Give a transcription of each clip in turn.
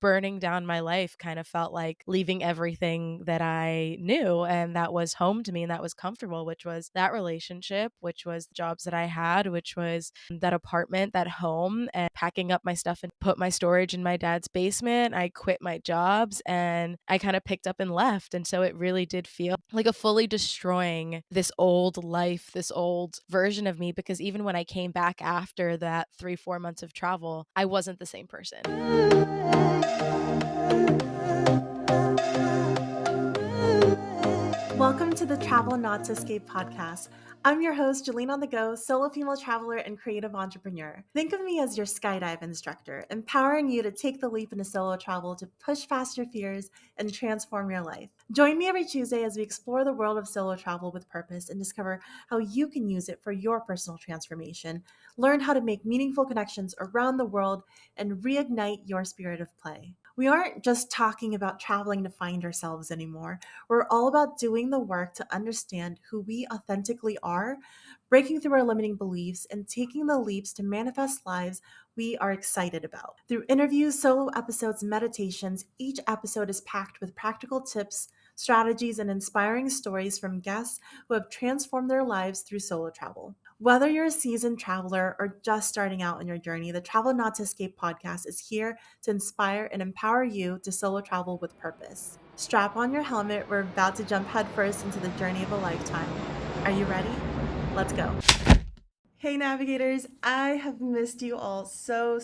burning down my life kind of felt like leaving everything that I knew and that was home to me and that was comfortable, which was that relationship, which was the jobs that I had, which was that apartment, that home, and packing up my stuff and put my storage in my dad's basement. I quit my jobs and I kind of picked up and left. And so it really did feel like a fully destroying this old life, this old version of me, because even when I came back after that 3-4 months of travel, I wasn't the same person. Welcome to the Travel Not to Escape podcast. I'm your host, Jolene on the Go, solo female traveler and creative entrepreneur. Think of me as your skydive instructor, empowering you to take the leap into solo travel to push past your fears and transform your life. Join me every Tuesday as we explore the world of solo travel with purpose and discover how you can use it for your personal transformation, learn how to make meaningful connections around the world, and reignite your spirit of play. We aren't just talking about traveling to find ourselves anymore. We're all about doing the work to understand who we authentically are, breaking through our limiting beliefs, and taking the leaps to manifest lives we are excited about. Through interviews, solo episodes, and meditations, each episode is packed with practical tips, strategies, and inspiring stories from guests who have transformed their lives through solo travel. Whether you're a seasoned traveler or just starting out on your journey, the Travel Not to Escape podcast is here to inspire and empower you to solo travel with purpose. Strap on your helmet. We're about to jump headfirst into the journey of a lifetime. Are you ready? Let's go. Hey navigators, I have missed you all so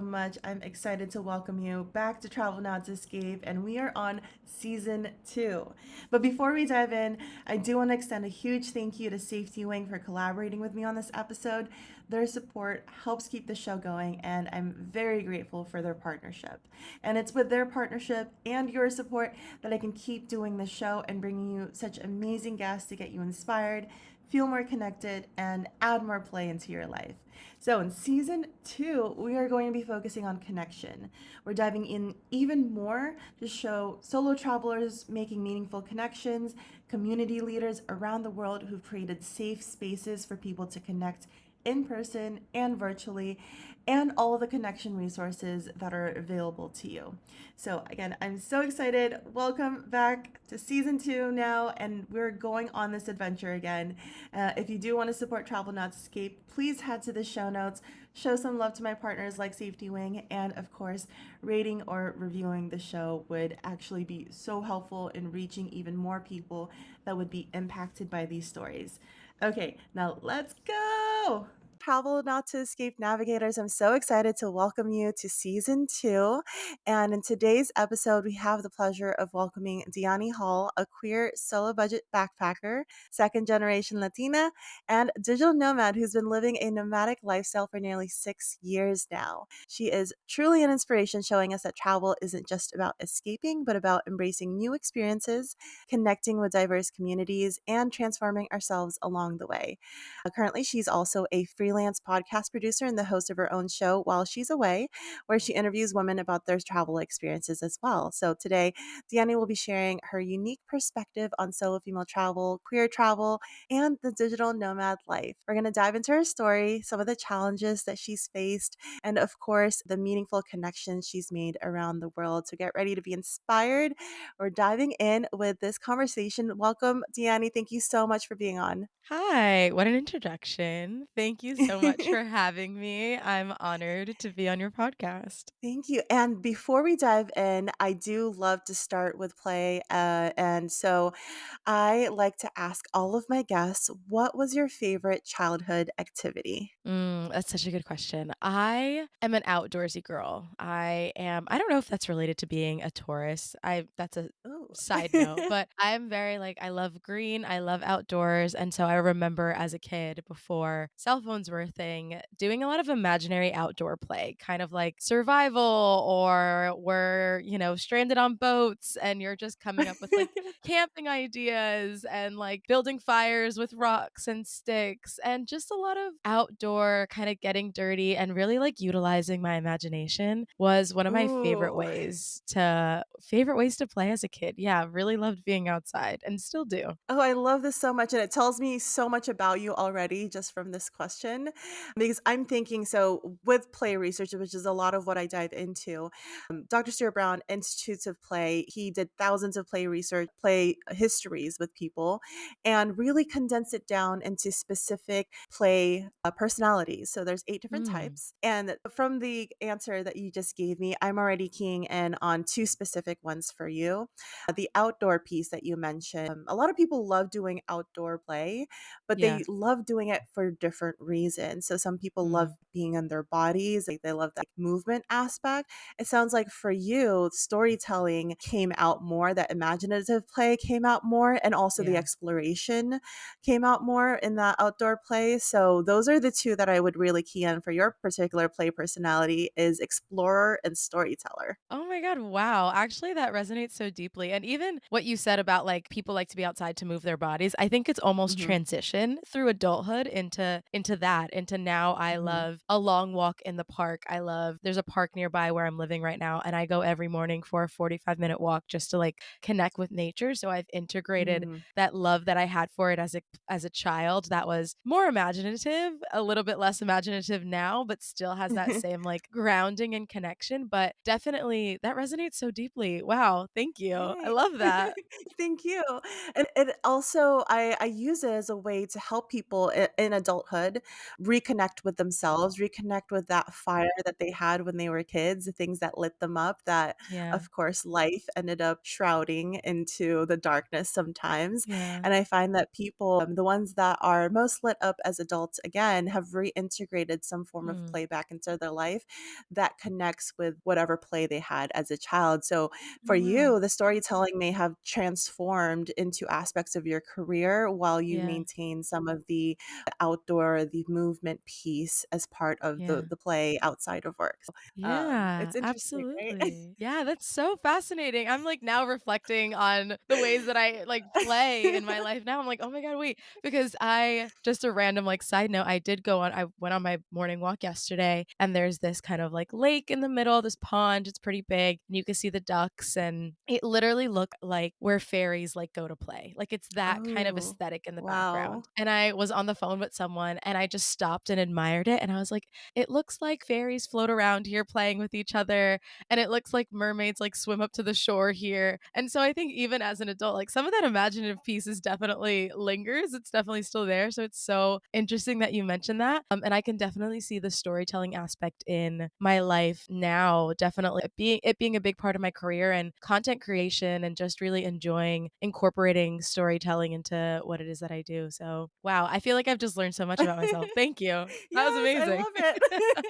much. I'm excited to welcome you back to Travel Not to Escape, and we are on season 2. But before we dive in, I do want to extend a huge thank you to Safety Wing for collaborating with me on this episode. Their support helps keep the show going, and I'm very grateful for their partnership. And it's with their partnership and your support that I can keep doing this show and bringing you such amazing guests to get you inspired, feel more connected, and add more play into your life. So in season 2, we are going to be focusing on connection. We're diving in even more to show solo travelers making meaningful connections, community leaders around the world who've created safe spaces for people to connect in person and virtually, and all of the connection resources that are available to you. So again, I'm so excited. Welcome back to season 2 now, and we're going on this adventure again. If you do want to support Travel Not to Escape, please head to the show notes, show some love to my partners like Safety Wing, and of course, rating or reviewing the show would actually be so helpful in reaching even more people that would be impacted by these stories. Okay, now let's go! Travel Not to Escape navigators, I'm so excited to welcome you to season 2. And in today's episode, we have the pleasure of welcoming Dianni Hall, a queer solo budget backpacker, second generation Latina, and digital nomad who's been living a nomadic lifestyle for nearly 6 years now. She is truly an inspiration, showing us that travel isn't just about escaping, but about embracing new experiences, connecting with diverse communities, and transforming ourselves along the way. Currently, she's also a freelance podcast producer and the host of her own show while she's away, where she interviews women about their travel experiences as well. So today, Dianni will be sharing her unique perspective on solo female travel, queer travel, and the digital nomad life. We're going to dive into her story, some of the challenges that she's faced, and of course, the meaningful connections she's made around the world. So get ready to be inspired. We're diving in with this conversation. Welcome, Dianni. Thank you so much for being on. Hi, what an introduction. Thank you so much for having me. I'm honored to be on your podcast. Thank you. And before we dive in, I do love to start with play. And so I like to ask all of my guests, what was your favorite childhood activity? That's such a good question. I am an outdoorsy girl. I don't know if that's related to being a Taurus. That's a Oh. side note, but I'm very like, I love green, I love outdoors. And so I remember as a kid, before cell phones were a thing, doing a lot of imaginary outdoor play, kind of like survival, or we're stranded on boats and you're just coming up with like camping ideas and like building fires with rocks and sticks and just a lot of outdoor kind of getting dirty and really like utilizing my imagination was one of my Ooh. favorite ways to play as a kid. yeah, really loved being outside and still do. Oh, I love this so much, and it tells me so much about you already just from this question. Because I'm thinking, so with play research, which is a lot of what I dive into, Dr. Stuart Brown, Institutes of Play, he did thousands of play research, play histories with people, and really condensed it down into specific play personalities. So there's 8 different Mm, types. And from the answer that you just gave me, I'm already keying in on two specific ones for you. The outdoor piece that you mentioned, a lot of people love doing outdoor play, but they yes. love doing it for different reasons. So some people love Mm, being in their bodies, like they love that movement aspect. It sounds like for you, storytelling came out more, that imaginative play came out more, and also the yeah. exploration came out more in that outdoor play. So those are the two that I would really key in for your particular play personality is explorer and storyteller. Oh my god, wow. Actually, that resonates so deeply, and even what you said about, like, people like to be outside to move their bodies, I think it's almost Mhm. transition through adulthood into that, into now I Mhm. love a long walk in the park. I love there's a park nearby where I'm living right now, and I go every morning for a 45-minute walk just to, like, connect with nature, so I've integrated Mm. that love that I had for it as a child that was more imaginative, a little bit less imaginative now, but still has that same, like, grounding and connection, but definitely that resonates so deeply. Wow, thank you. I Yay. love that. Thank you. And it also I use it as a way to help people in adulthood reconnect with themselves, reconnect with that fire that they had when they were kids, the things that lit them up that, Yeah, of course, life ended up shrouding into the darkness sometimes. yeah, And I find that people, the ones that are most lit up as adults, again, have reintegrated some form of mm, play back into their life that connects with whatever play they had as a child. So for oh, wow. you, the storytelling may have transformed into aspects of your career while you Yeah, maintain some of the outdoor, the movement piece as part of yeah. the play outside of work. So, Yeah, it's interesting, right? absolutely. Yeah, that's so fascinating. I'm, like, now reflecting on the ways that I, like, play in my life now. I'm like, "Oh my god, wait," because I just a random, like, side note, I went on my morning walk yesterday, and there's this kind of, like, lake in the middle, this pond, it's pretty big, and you can see the ducks, and it literally looked like where fairies, like, go to play. Like, it's that kind of Oh, aesthetic in the wow. background, and I was on the phone with someone, and I just stopped and admired it, and I was like, it looks like fairies float around here playing with each other, and it looks like mermaids, like, swim up to the shore here, and so I think even as an adult, like, some of that imaginative piece is definitely lingers, it's definitely still there, so it's so interesting that you mentioned that, and I can definitely see the storytelling aspect in my life now, definitely it being a big part of my career and content creation and just really enjoying incorporating storytelling into what it is that I do, so, wow, I feel like I've just learned so much about myself. Thank you. That was Yes, I amazing. love it.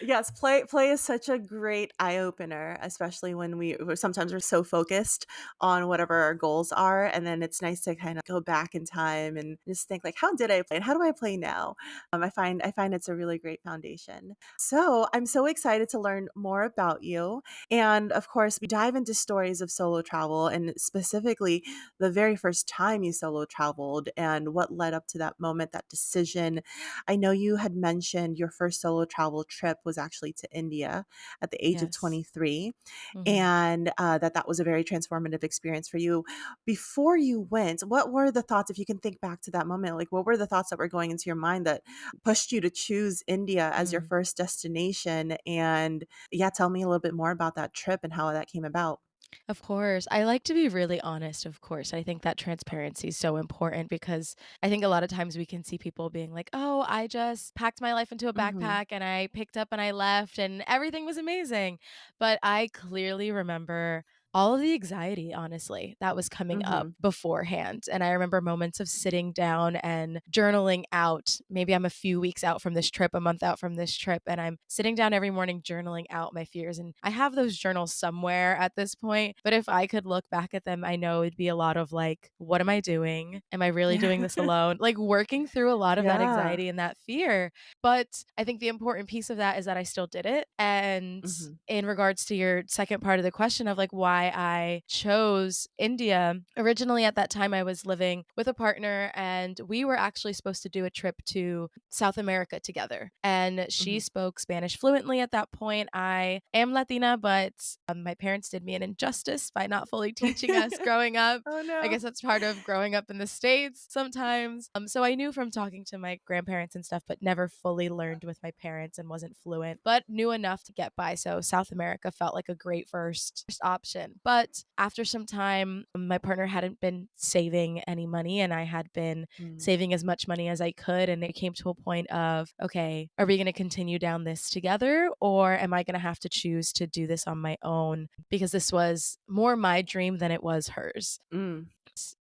Yes, play is such a great eye opener, especially when sometimes we're so focused on whatever our goals are, and then it's nice to kind of go back in time and just think like, how did I play and how do I play now? I find it's a really great foundation. So I'm so excited to learn more about you, and of course, we dive into stories of solo travel and specifically the very first time you solo traveled and what led up to that moment, that decision. I know you had mentioned your first solo travel trip was actually to India at the age of Yes. 23, Mhm. and that was a very transformative experience for you. Before you went, what were the thoughts, if you can think back to that moment, like what were the thoughts that were going into your mind that pushed you to choose India as your Mm. first destination? And yeah, tell me a little bit more about that trip and how that came about. Of course. I like to be really honest, of course. I think that transparency is so important because I think a lot of times we can see people being like, "Oh, I just packed my life into a Mhm. backpack and I picked up and I left and everything was amazing." But I clearly remember all of the anxiety, honestly, that was coming up Mhm. beforehand. And I remember moments of sitting down and journaling out. Maybe I'm a few weeks out from this trip, a month out from this trip, and I'm sitting down every morning journaling out my fears. And I have those journals somewhere at this point. But if I could look back at them, I know it'd be a lot of like, what am I doing? Am I really doing this alone? Like working through a lot of that Yeah. anxiety and that fear. But I think the important piece of that is that I still did it. And Mhm. in regards to your second part of the question of like, why why I chose India. Originally, at that time, I was living with a partner, and we were actually supposed to do a trip to South America together. And she Mhm. spoke Spanish fluently at that point. I am Latina, but my parents did me an injustice by not fully teaching us growing up. Oh, I no. guess that's part of growing up in the States sometimes. So I knew from talking to my grandparents and stuff, but never fully learned with my parents and wasn't fluent, but knew enough to get by. So South America felt like a great first option. But after some time, my partner hadn't been saving any money, and I had been Mm. saving as much money as I could. And it came to a point of, okay, are we going to continue down this together, or am I going to have to choose to do this on my own? Because this was more my dream than it was hers. Mm.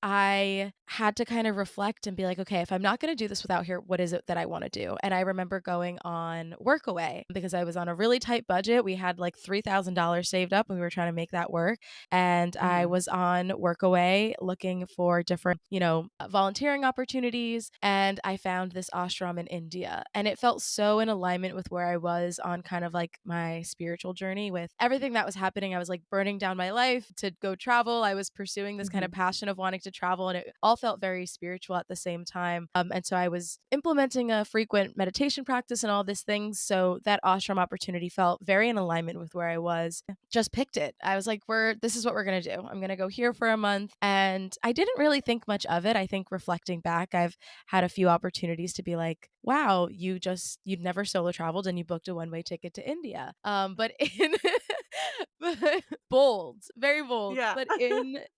I had to kind of reflect and be like, okay, if I'm not going to do this without here, what is it that I want to do? And I remember going on Workaway because I was on a really tight budget. We had like $3,000 saved up and we were trying to make that work. And I Mhm. was on Workaway looking for different, volunteering opportunities. And I found this ashram in India. And it felt so in alignment with where I was on kind of like my spiritual journey with everything that was happening. I was like burning down my life to go travel. I was pursuing this kind of Mhm. passion of wanting to travel, and it all felt very spiritual at the same time. And so I was implementing a frequent meditation practice and all these things. So that ashram opportunity felt very in alignment with where I was. Just picked it. I was like, this is what we're gonna do. I'm gonna go here for a month. And I didn't really think much of it. I think reflecting back, I've had a few opportunities to be like, wow, you'd never solo traveled and you booked a one-way ticket to India. But in but bold, very bold. Yeah. But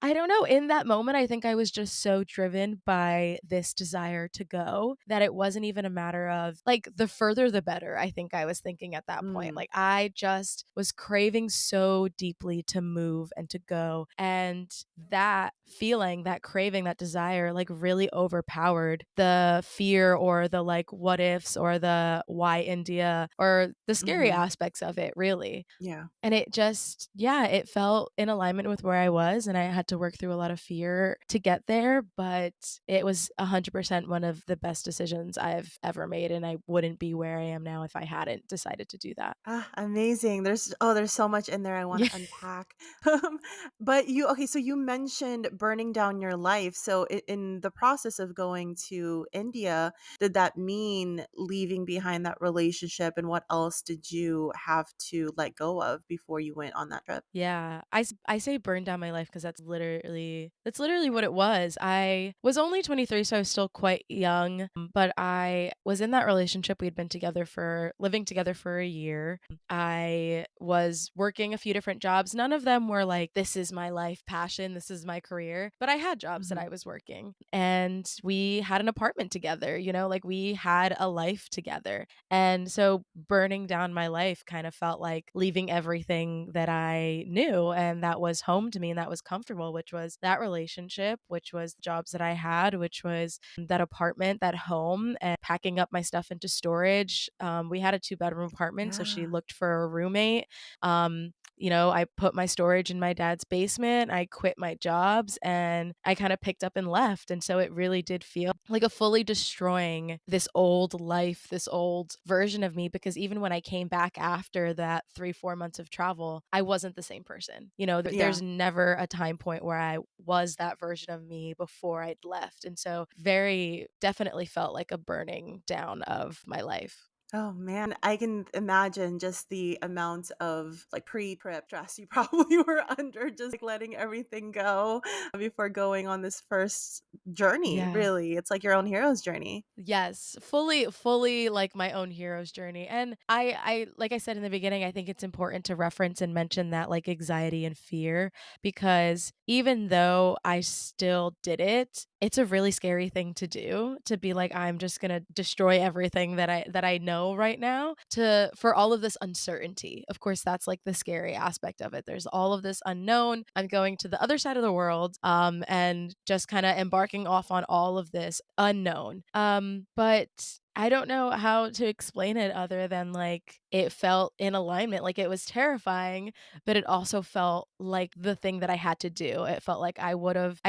I don't know, in that moment, I think I was just so driven by this desire to go that it wasn't even a matter of like the further the better. I think I was thinking at that point. Mm. Like I just was craving so deeply to move and to go. And that feeling, that craving, that desire, like really overpowered the fear or the like what ifs or the why India or the scary Mhm. aspects of it, really. Yeah. And it just, yeah, it felt in alignment with where I was, and I had to work through a lot of fear to get there, but it was 100% one of the best decisions I've ever made, and I wouldn't be where I am now if I hadn't decided to do that. Ah, amazing. There's so much in there I want Yeah. to unpack. But so you mentioned burning down your life. So in the process of going to India, did that mean leaving behind that relationship, and what else did you have to let go of before you went on that trip? Yeah, I say burn down my life because that's literally what it was. I was only 23, so I was still quite young, but I was in that relationship. We had been together for living together for a year. I was working a few different jobs. None of them were like, this is my life passion, this is my career, but I had jobs that Mhm. I was working. And we had an apartment together, like we had a life together. And so burning down my life kind of felt like leaving everything that I knew and that was home to me and that was comfortable, which was that relationship, which was the jobs that I had, which was that apartment, that home, and packing up my stuff into storage. We had a two-bedroom apartment, so she Yeah. looked for a roommate. I put my storage in my dad's basement. I quit my jobs and I kind of picked up and left. And so it really did feel like a fully destroying this old life, this old version of me. Because even when I came back after that 3, 4 months of travel, I wasn't the same person. Yeah. There's never a time point where I was that version of me before I'd left. And so very definitely felt like a burning down of my life. Oh man, I can imagine just the amount of like pre-trip stress you probably were under, just like letting everything go before going on this first journey. Yeah. Really, it's like your own hero's journey. Yes, fully like my own hero's journey. And I like I said in the beginning, I think it's important to reference and mention that like anxiety and fear because even though I still did it, it's a really scary thing to do to be like I'm just going to destroy everything that I know right now to for all of this uncertainty. Of course, that's like the scary aspect of it. There's all of this unknown. I'm going to the other side of the world and just kind of embarking off on all of this unknown. But I don't know how to explain it other than like it felt in alignment, like, it was terrifying, but it also felt like the thing that I had to do. It felt like I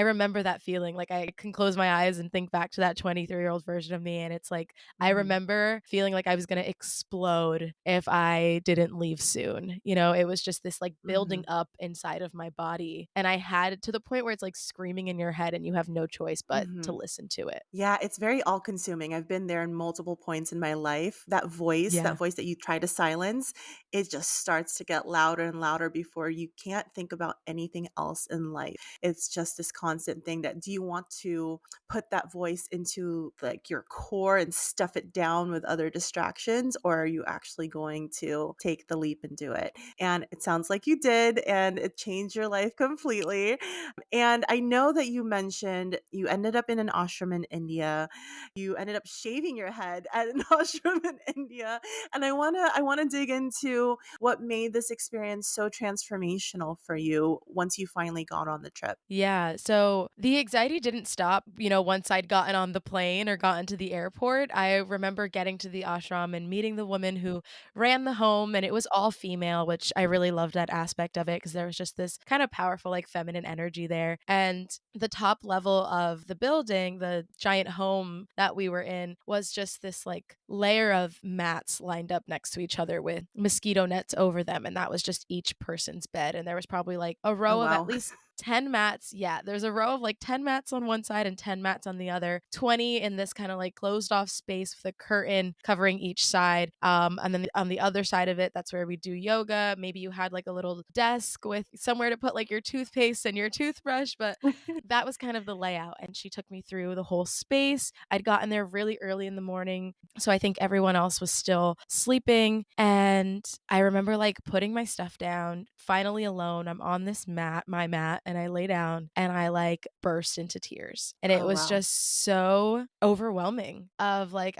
remember that feeling, like, I can close my eyes and think back to that 23-year-old version of me, and it's like, I Mhm. remember feeling like I was gonna explode if I didn't leave soon, you know? It was just this, like, building Mhm. up inside of my body, and I had to the point where it's, like, screaming in your head and you have no choice but to Mhm. listen to it. Yeah, it's very all-consuming. I've been there in multiple points in my life. That Yeah. voice that you try to silence, it just starts to get louder and louder before you can't think about anything else in life. It's just this constant thing that do you want to put that voice into like your core and stuff it down with other distractions, or are you actually going to take the leap and do it? And it sounds like you did, and it changed your life completely. And I know that you mentioned you ended up in an ashram in India. You ended up shaving your head at an ashram in India. And I want to dig into what made this experience so transformational for you once you finally got on the trip. Yeah, so the anxiety didn't stop, you know, once I'd gotten on the plane or gotten to the airport. I remember getting to the ashram and meeting the woman who ran the home, and it was all female, which I really loved that aspect of it because there was just this kind of powerful, like, feminine energy there. And the top level of the building, the giant home that we were in, was just this like layer of mats lined up next to each other with mosquito nets over them. And that was just each person's bed. And there was probably like a Oh, row of at wow. least 10 mats. Yeah, there's a row of like 10 mats on one side and 10 mats on the other, 20 in this kind of like closed off space with a curtain covering each side. And then on the other side of it, that's where we do yoga. Maybe you had like a little desk with somewhere to put like your toothpaste and your toothbrush, but that was kind of the layout. And she took me through the whole space. I'd gotten there really early in the morning. So I think everyone else was still sleeping. And I remember like putting my stuff down, finally alone. I'm on this mat, my mat, and I lay down and I like burst into tears. And it Oh, was wow. just so overwhelming of like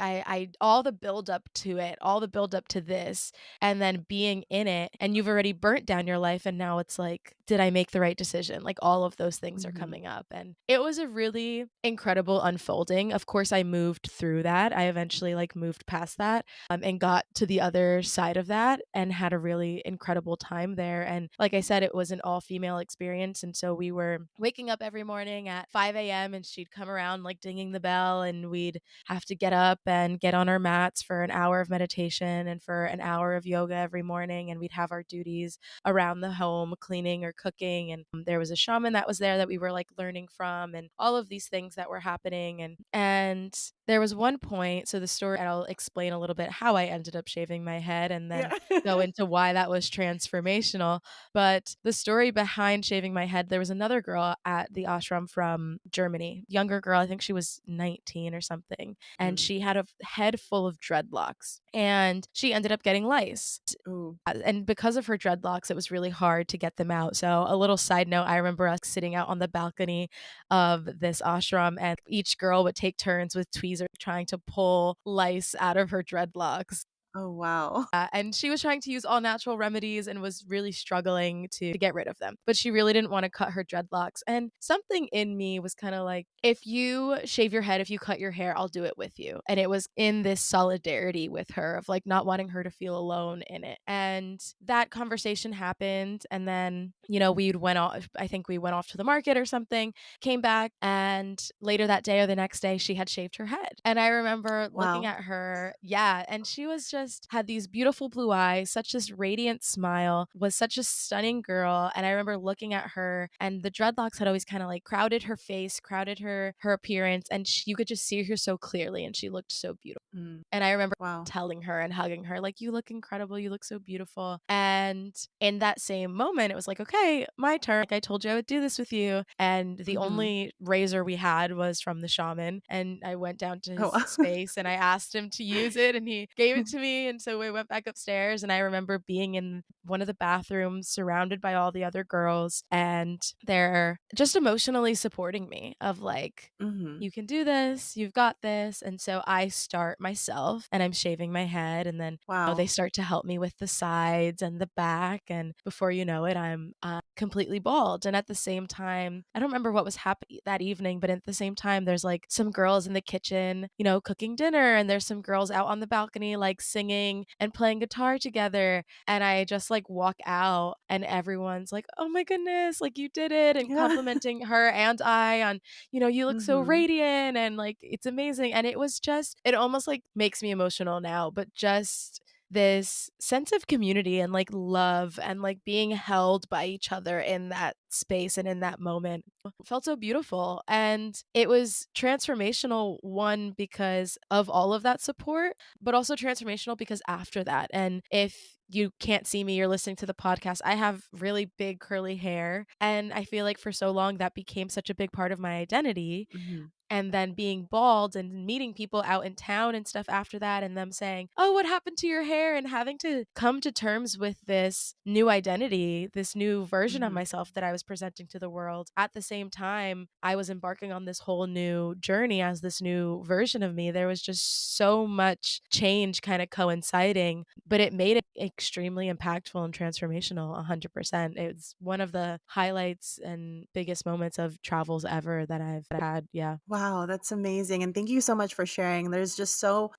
all the build up to it, all the build up to this, and then being in it and you've already burnt down your life and now it's like, did I make the right decision? Like all of those things are Mhm. coming up and it was a really incredible unfolding. Of course I moved through that. I eventually like moved past that and got to the other side of that and had a really incredible time there. And like I said, it was an all female experience. And so we were waking up every morning at 5 a.m. and she'd come around like dinging the bell and we'd have to get up and get on our mats for an hour of meditation and for an hour of yoga every morning. And we'd have our duties around the home, cleaning or cooking. And there was a shaman that was there that we were like learning from and all of these things that were happening. And there was one point, so the story, and I'll explain a little bit how I ended up shaving my head and then Yeah. go into why that was transformational. But the story behind shaving my head, there was another girl at the ashram from Germany, younger girl, I think she was 19 or something, and Mm. she had a head full of dreadlocks and she ended up getting lice. Ooh. And because of her dreadlocks, it was really hard to get them out. So, a little side note, I remember us sitting out on the balcony of this ashram, and each girl would take turns with tweezers trying to pull lice out of her dreadlocks. Oh, wow. And she was trying to use all natural remedies and was really struggling to get rid of them. But she really didn't want to cut her dreadlocks. And something in me was kind of like, if you shave your head, if you cut your hair, I'll do it with you. And it was in this solidarity with her of like not wanting her to feel alone in it. And that conversation happened. And then, you know, we went off, I think we went off to the market or something, came back. And later that day or the next day, she had shaved her head. And I remember looking Wow. at her, yeah, and she was just had these beautiful blue eyes, such this radiant smile, was such a stunning girl. And I remember looking at her, and the dreadlocks had always kind of like crowded her face, crowded her appearance, and you could just see her so clearly, and she looked so beautiful. Mm. And I remember Wow. telling her and hugging her, like, you look incredible. You look so beautiful. And in that same moment, it was like, okay, my turn. Like, I told you I would do this with you. And the Mhm. only razor we had was from the shaman. And I went down to his Oh. space and I asked him to use it and he gave it to me. And so we went back upstairs. And I remember being in one of the bathrooms surrounded by all the other girls. And they're just emotionally supporting me of like, Mhm. you can do this, you've got this. And so I start myself and I'm shaving my head and then they Wow. start to help me with the sides and the back and before you know it I'm completely bald. And at the same time, I don't remember what was happening that evening, but at the same time there's like some girls in the kitchen, you know, cooking dinner and there's some girls out on the balcony like singing and playing guitar together, and I just, like, walk out and everyone's like, "Oh my goodness, like, you did it," and Yeah. complimenting her and I on, "You look so Mhm. radiant," and, like, "It's amazing," and it almost, like, makes me emotional now, but just this sense of community and, like, love and, like, being held by each other in that space and in that moment felt so beautiful, and it was transformational, one, because of all of that support, but also transformational because after that, and if you can't see me, you're listening to the podcast, I have really big curly hair, and I feel like for so long that became such a big part of my identity, Mhm. and then being bald and meeting people out in town and stuff after that and them saying, "Oh, what happened to your hair?" and having to come to terms with this new identity, this new version of Mhm. myself that I was presenting to the world. At the same time, I was embarking on this whole new journey as this new version of me. There was just so much change kind of coinciding, but it made it extremely impactful and transformational 100%. It's one of the highlights and biggest moments of travels ever that I've had. Yeah. Wow, that's amazing. And thank you so much for sharing. There's just so,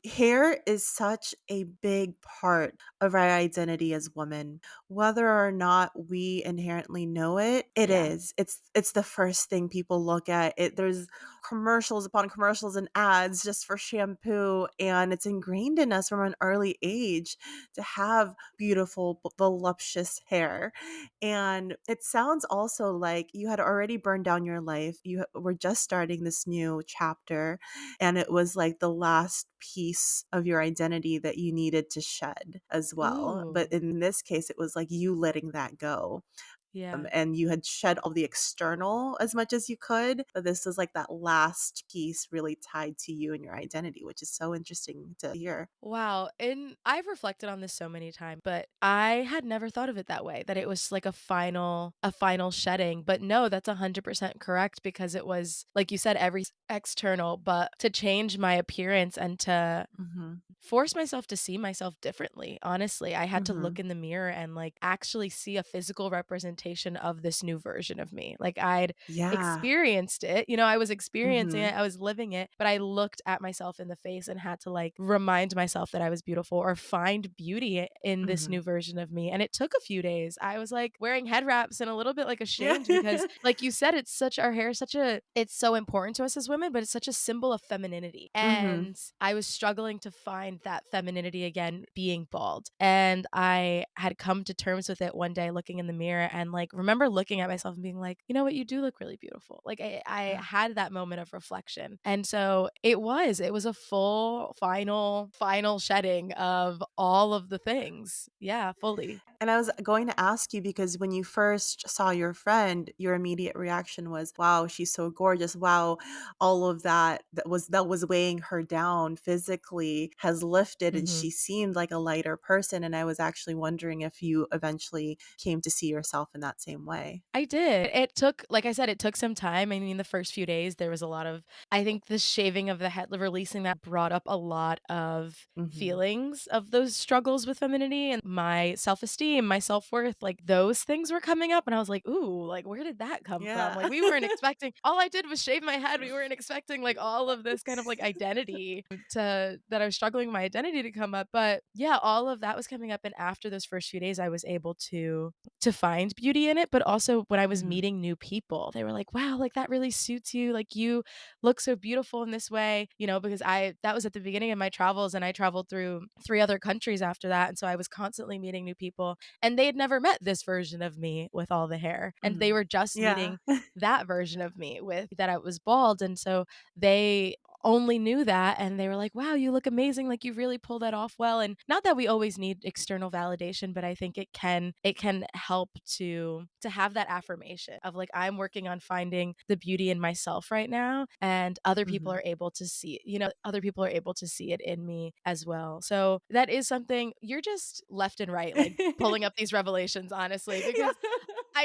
hair is such a big part of our identity as women. Whether or not we inherently know it, it Yeah. is. It's the first thing people look at. There's commercials upon commercials and ads just for shampoo, and it's ingrained in us from an early age to have beautiful, voluptuous hair. And it sounds also like you had already burned down your life. You were just starting this new chapter, and it was like the last piece of your identity that you needed to shed as well. But Ooh. in this case, it was like you letting that go. Yeah. And you had shed all the external as much as you could. But this is like that last piece really tied to you and your identity, which is so interesting to hear. Wow, and I've reflected on this so many times, but I had never thought of it that way, that it was like a final shedding, but no, that's 100% correct because it was, like you said, external, but to change my appearance and to Hmm. force myself to see myself differently, honestly. I had to look Hmm. in the mirror and, like, actually see a physical representation of this new version of me. Like, I'd Yeah. experienced it, I was experiencing Hmm. it, I was living it, but I looked at myself in the face and had to, like, remind myself that I was beautiful or find beauty in this Hmm. new version of me, and it took a few days. I was, like, wearing head wraps and a little bit, like, Yeah. ashamed because, like you said, our hair is such a it's so important to us as women, but it's such a symbol of femininity, Hmm. and I was struggling to find that femininity again being bald, and I had come to terms with it one day looking in the mirror and, like, remember looking at myself and being like, "You know what? You do look really beautiful." Like, I had that moment of reflection, and so it was a full, final shedding of all of the things. Yeah, fully. And I was going to ask you because when you first saw your friend, your immediate reaction was, "Wow, she's so gorgeous. Wow, all of that was weighing her down physically has lifted and Mhm. she seemed like a lighter person." And I was actually wondering if you eventually came to see yourself in that same way. I did. It took like I said, it took some time. I mean, the first few days, there was a lot of I think the shaving of the head releasing that brought up a lot of Mhm. feelings of those struggles with femininity and my self-esteem, my self-worth, like, those things were coming up, and I was like, "Ooh, like, where did that come from?" Yeah. Like, we weren't expecting all I did was shave my head. We weren't expecting, like, all of this kind of, like, identity to that I was struggling with my identity to come up, but, yeah, all of that was coming up, and after those first few days, I was able to find beauty in it, but also when I was Mhm. meeting new people, they were like, "Wow, like, that really suits you, like, you look so beautiful in this way," because I that was at the beginning of my travels, and I traveled through 3 other countries after that, and so I was constantly meeting new people, and they had never met this version of me with all the hair, and they Mhm. were just Yeah. meeting that version of me with that I was bald, and so they only knew that, and they were like, "Wow, you look amazing, like, you really pull that off well," and not that we always need external validation, but I think it can help to have that affirmation of, like, I'm working on finding the beauty in myself right now, and other people Mhm. are able to see it, other people are able to see it in me as well. So, that is something you're just left and right, like, pulling up these revelations, honestly, Yeah. because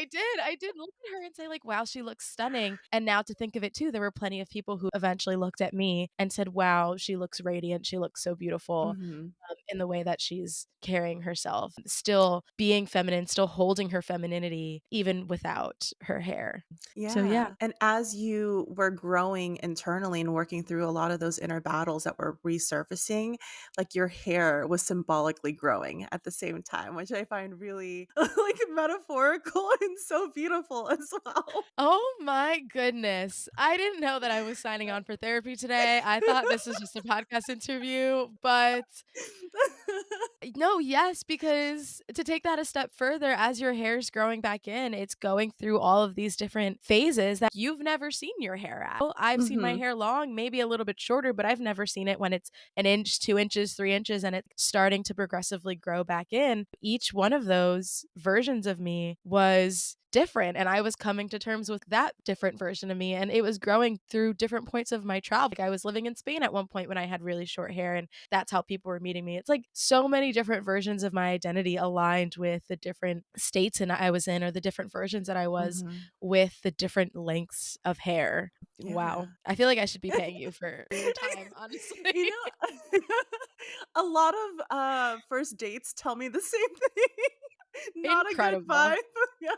I did look at her and say like, "Wow, she looks stunning." And now to think of it too, there were plenty of people who eventually looked at me and said, "Wow, she looks radiant. She looks so beautiful." Mhm. In the way that she's carrying herself, still being feminine, still holding her femininity even without her hair. So yeah. Yeah. And as you were growing internally and working through a lot of those inner battles that were resurfacing, like your hair was symbolically growing at the same time, which I find really like metaphorical and so beautiful as well. Oh my goodness. I didn't know that I was signing on for therapy today. I thought this was just a podcast interview, but no, yes, because to take that a step further, as your hair's growing back in, it's going through all of these different phases that you've never seen your hair at. Well, I've seen my Mhm. hair long, maybe a little bit shorter, but I've never seen it when it's an inch, 2 inches, 3 inches, and it's starting to progressively grow back in. Each one of those versions of me was different, and I was coming to terms with that different version of me, and it was growing through different points of my travel. Like I was living in Spain at one point when I had really short hair, and that's how people were meeting me. It's like so many different versions of my identity aligned with the different states and I was in, or the different versions that I was Mhm. with the different lengths of hair. Yeah. Wow. I feel like I should be paying you for your time, honestly. You know, a lot of, first dates tell me the same thing. Not a good Incredible. vibe. Yeah.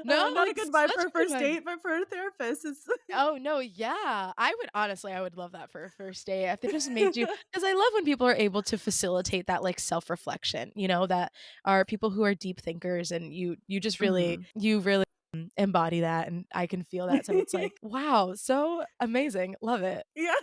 No, Not a like good vibe such for a a good first vibe. date, but for a therapist, it's Oh, no, yeah. I would honestly, I would love that for a first date if it just made you, because I love when people are able to facilitate that, like, self-reflection, that are people who are deep thinkers, and you just really Mhm. you really, embody that, and I can feel that, so it's like, wow, so amazing, love it. Yeah.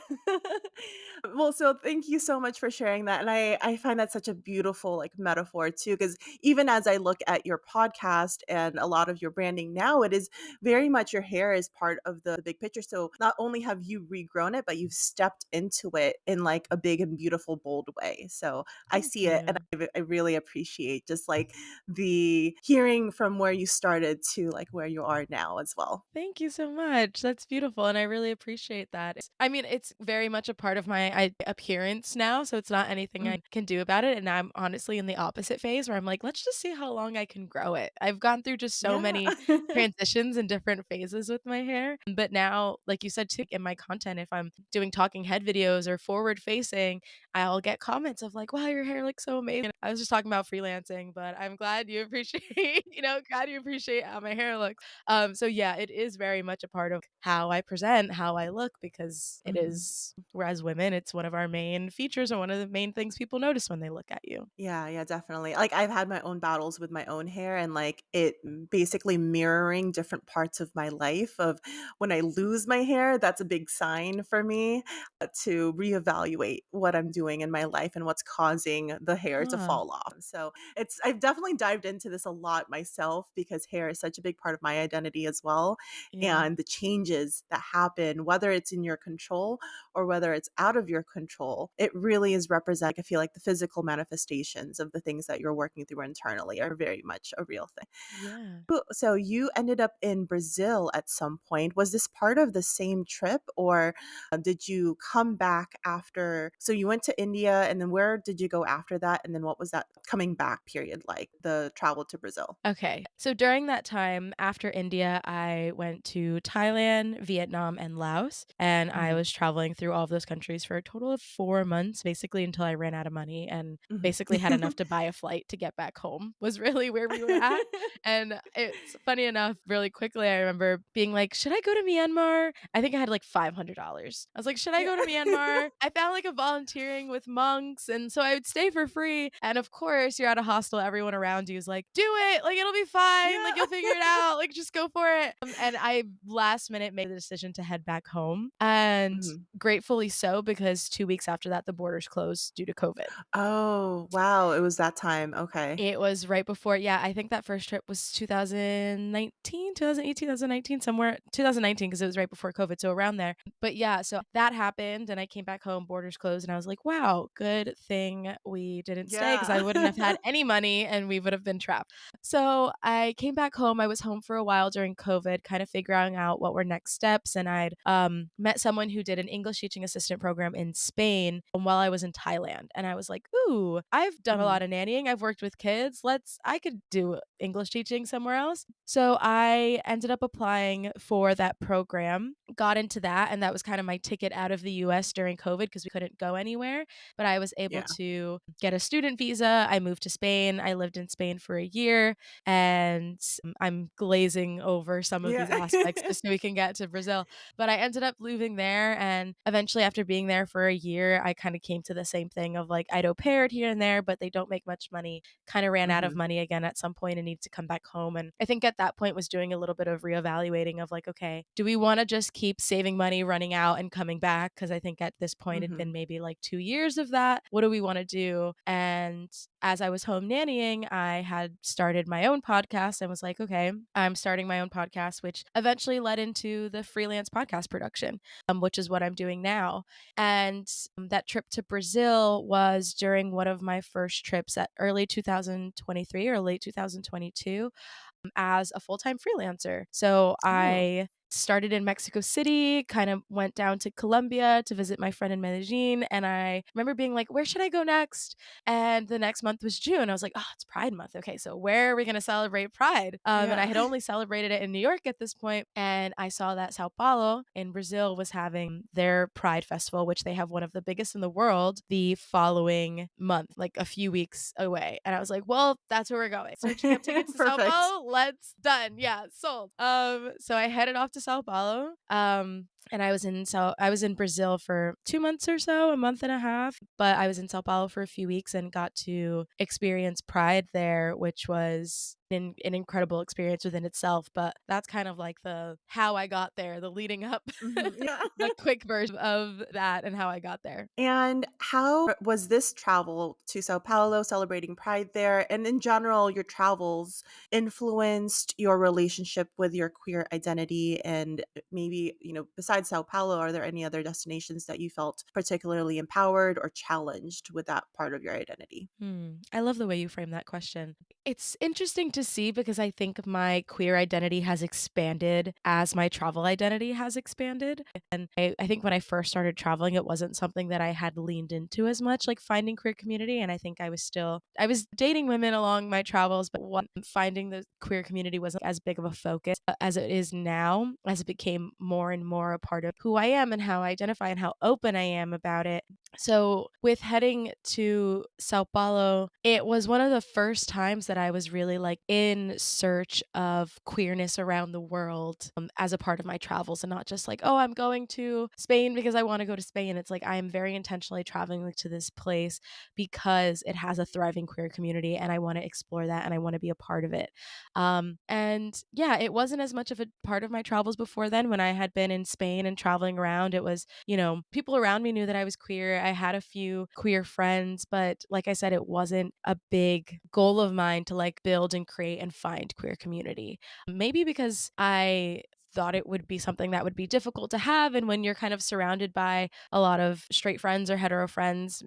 Well, so thank you so much for sharing that. And I find that such a beautiful like metaphor too, because even as I look at your podcast and a lot of your branding now, it is very much your hair is part of the big picture. So not only have you regrown it, but you've stepped into it in like a big and beautiful, bold way. So I Thank see it and you. I really appreciate just like the hearing from where you started to like where you are now as well. Thank you so much. That's beautiful, and I really appreciate that. I mean, it's very much a part of my appearance now, so it's not anything Mm. I can do about it, and I'm honestly in the opposite phase where I'm like, "Let's just see how long I can grow it." I've gone through just so Yeah. many transitions and different phases with my hair, but now, like you said too, in my content, if I'm doing talking head videos or forward facing, I'll get comments of like, "Wow, your hair looks so amazing." I was just talking about freelancing, but I'm glad you appreciate, glad you appreciate how my hair looks. So yeah, it is very much a part of how I present, how I look, because it Mhm. is, whereas women, it's one of our main features and one of the main things people notice when they look at you. Yeah, yeah, definitely. Like I've had my own battles with my own hair and like it basically mirroring different parts of my life of when I lose my hair, that's a big sign for me to reevaluate what I'm doing in my life and what's causing the hair to Huh. fall off. So it's I've definitely dived into this a lot myself because hair is such a big part of my identity as well. Yeah. And the changes that happen, whether it's in your control or whether it's out of your control, it really is represent I feel like the physical manifestations of the things that you're working through internally are very much a real thing. Yeah. So you ended up in Brazil at some point. Was this part of the same trip or did you come back after? So you went to India and then where did you go after that? And then what was that coming back period like, the travel to Brazil? Okay. So during that time after India, I went to Thailand, Vietnam, and Laos. And I Mhm. was traveling through all of those countries for a total of 4 months, basically until I ran out of money and Mhm. basically had enough to buy a flight to get back home, was really where we were at. And it's funny enough, really quickly, I remember being like, should I go to Myanmar? I think I had like $500. I was like, should I Yeah. go to Myanmar? I found like a volunteering with monks. And so I would stay for free. And of course, you're at a hostel, everyone around you is like, do it. Like, it'll be fine. Yeah. Like, you'll figure it out. Like, just go for it. And I last minute made the decision to head back home. And Mhm. gratefully so, because 2 weeks after that, the borders closed due to COVID. Oh, wow, it was that time, okay. It was right before, yeah, I think that first trip was 2019, 2018, 2019, somewhere 2019, because it was right before COVID, so around there. But yeah, so that happened and I came back home, borders closed, and I was like, "Wow, good thing we didn't stay away because I wouldn't have Yeah. had any money and we would have been trapped. So I came back home. I was home for a while during COVID, kind of figuring out what were next steps. And I'd met someone who did an English teaching assistant program in Spain while I was in Thailand. And I was like, ooh, I've done a Mhm. lot of nannying. I've worked with kids. I could do English teaching somewhere else. So I ended up applying for that program, got into that. And that was kind of my ticket out of the US during COVID because we couldn't go anywhere. But I was able Yeah. to get a student visa. I moved to Spain. I lived in Spain for a year and I'm glazing over some of Yeah. these aspects just so we can get to Brazil. But I ended up moving there, and eventually, after being there for a year, I kind of came to the same thing of like I'd au paired here and there, but they don't make much money. Kind of ran out of Mhm. money again at some point and needed to come back home. And I think at that point was doing a little bit of reevaluating of like, okay, do we want to just keep saving money, running out, and coming back? Because I think at this point it'd been Mhm. maybe like 2 years of that. What do we want to do? And as I was home nannying, I had started my own podcast and was like, okay, I'm starting my own podcast, which eventually led into the freelance podcast production, which is what I'm doing now. And that trip to Brazil was during one of my first trips at early 2023 or late 2022 as a full time freelancer. So Oh. I started in Mexico City, kind of went down to Colombia to visit my friend in Medellin. And I remember being like, where should I go next? And the next month was June. I was like, oh, it's Pride Month. Okay, so where are we going to celebrate Pride? And I Yeah. had only celebrated it in New York at this point, and I saw that Sao Paulo in Brazil was having their Pride Festival, which they have one of the biggest in the world, the following month, like a few weeks away. And I was like, well, that's where we're going. Searching up tickets to Sao Perfect. Paulo. Let's done. Yeah, sold. So I headed off to Sao Paulo. And I was in Brazil for 2 months or so, a month and a half, but I was in Sao Paulo for a few weeks and got to experience Pride there, which was an incredible experience within itself. But that's kind of like the how I got there, the leading up, Mhm. Yeah. the quick version of that and how I got there. And how was this travel to Sao Paulo, celebrating Pride there, and in general, your travels influenced your relationship with your queer identity? And maybe, besides Sao Paulo, are there any other destinations that you felt particularly empowered or challenged with that part of your identity? I love the way you frame that question. It's interesting to see because I think my queer identity has expanded as my travel identity has expanded. And I think when I first started traveling, it wasn't something that I had leaned into as much, like finding queer community. And I think I was dating women along my travels, but finding the queer community wasn't as big of a focus as it is now, as it became more and more a part of who I am and how I identify and how open I am about it. So, with heading to Sao Paulo, it was one of the first times that I was really like in search of queerness around the world as a part of my travels and not just like, oh, I'm going to Spain because I want to go to Spain. It's like I am very intentionally traveling to this place because it has a thriving queer community and I want to explore that and I want to be a part of it. And yeah, it wasn't as much of a part of my travels before then when I had been in Spain and traveling around. It was, people around me knew that I was queer. I had a few queer friends, but like I said, it wasn't a big goal of mine to like build and create and find queer community. Maybe because I thought it would be something that would be difficult to have. And when you're kind of surrounded by a lot of straight friends or hetero friends,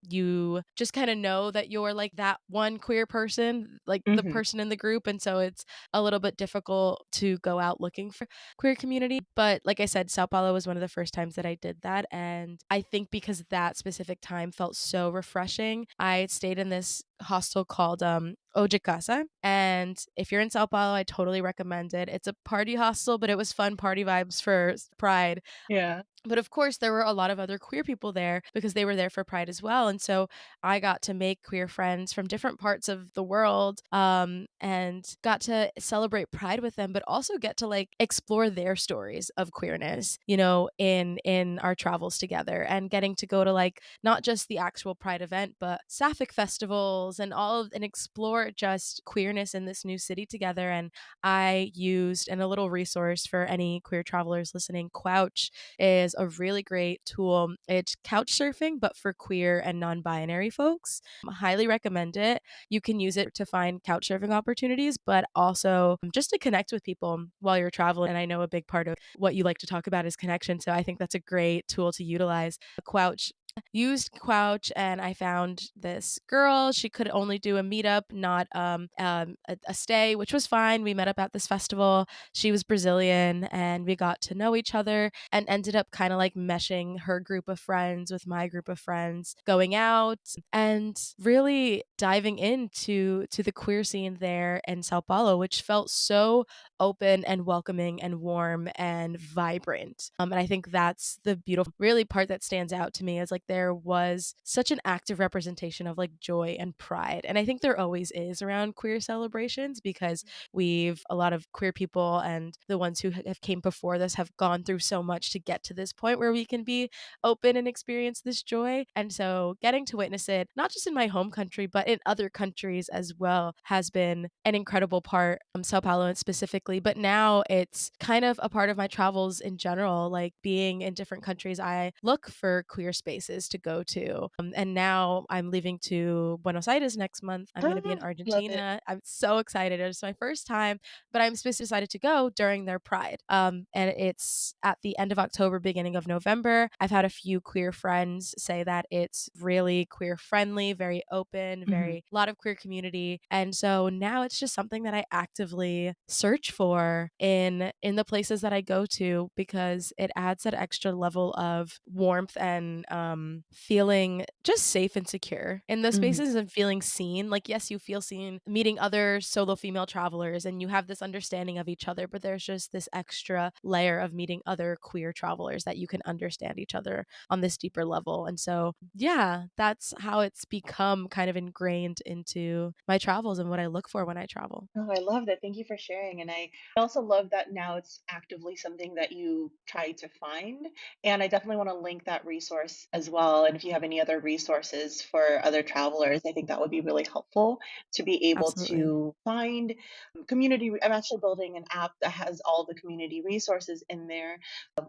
you just kind of know that you're like that one queer person, like the Mhm. person in the group. And so it's a little bit difficult to go out looking for queer community. But like I said, Sao Paulo was one of the first times that I did that. And I think because that specific time felt so refreshing, I stayed in this hostel called O de Casa. And if you're in Sao Paulo, I totally recommend it. It's a party hostel, but it was fun party vibes for Pride. Yeah. But of course, there were a lot of other queer people there because they were there for Pride as well. And so I got to make queer friends from different parts of the world and got to celebrate Pride with them, but also get to like explore their stories of queerness, in our travels together and getting to go to like not just the actual Pride event, but sapphic festivals and explore just queerness in this new city together. And I used, and a little resource for any queer travelers listening, Quouch is a really great tool. It's couch surfing, but for queer and non binary folks. I highly recommend it. You can use it to find couch surfing opportunities, but also just to connect with people while you're traveling. And I know a big part of what you like to talk about is connection. So I think that's a great tool to utilize. Quouch used Couch and I found this girl. She could only do a meetup, not a stay, which was fine. We met up at this festival. She was Brazilian and we got to know each other and ended up kind of like meshing her group of friends with my group of friends, going out and really diving into the queer scene there in Sao Paulo, which felt so open and welcoming and warm and vibrant. And I think that's the beautiful, really part that stands out to me is like there was such an active representation of like joy and pride. And I think there always is around queer celebrations because a lot of queer people and the ones who have came before this have gone through so much to get to this point where we can be open and experience this joy. And so getting to witness it, not just in my home country, but in other countries as well, has been an incredible part, Sao Paulo specifically. But now it's kind of a part of my travels in general, like being in different countries, I look for queer spaces to go to. And now I'm leaving to Buenos Aires next month. I'm going to be in Love it. Argentina. I'm so excited. It's my first time, but I'm specifically decided to go during their Pride. And it's at the end of October, beginning of November. I've had a few queer friends say that it's really queer friendly, very open, Mhm. very lot of queer community. And so now it's just something that I actively search for in the places that I go to because it adds that extra level of warmth and feeling just safe and secure in those Mhm. spaces and feeling seen. Like yes, you feel seen meeting other solo female travelers and you have this understanding of each other, but there's just this extra layer of meeting other queer travelers that you can understand each other on this deeper level. And so, yeah, that's how it's become kind of ingrained into my travels and what I look for when I travel. Oh, I love that. Thank you for sharing. And I also love that now it's actively something that you try to find. And I definitely want to link that resource as well. And if you have any other resources for other travelers, I think that would be really helpful to be able Absolutely. to find community. I'm actually building an app that has all the community resources in there,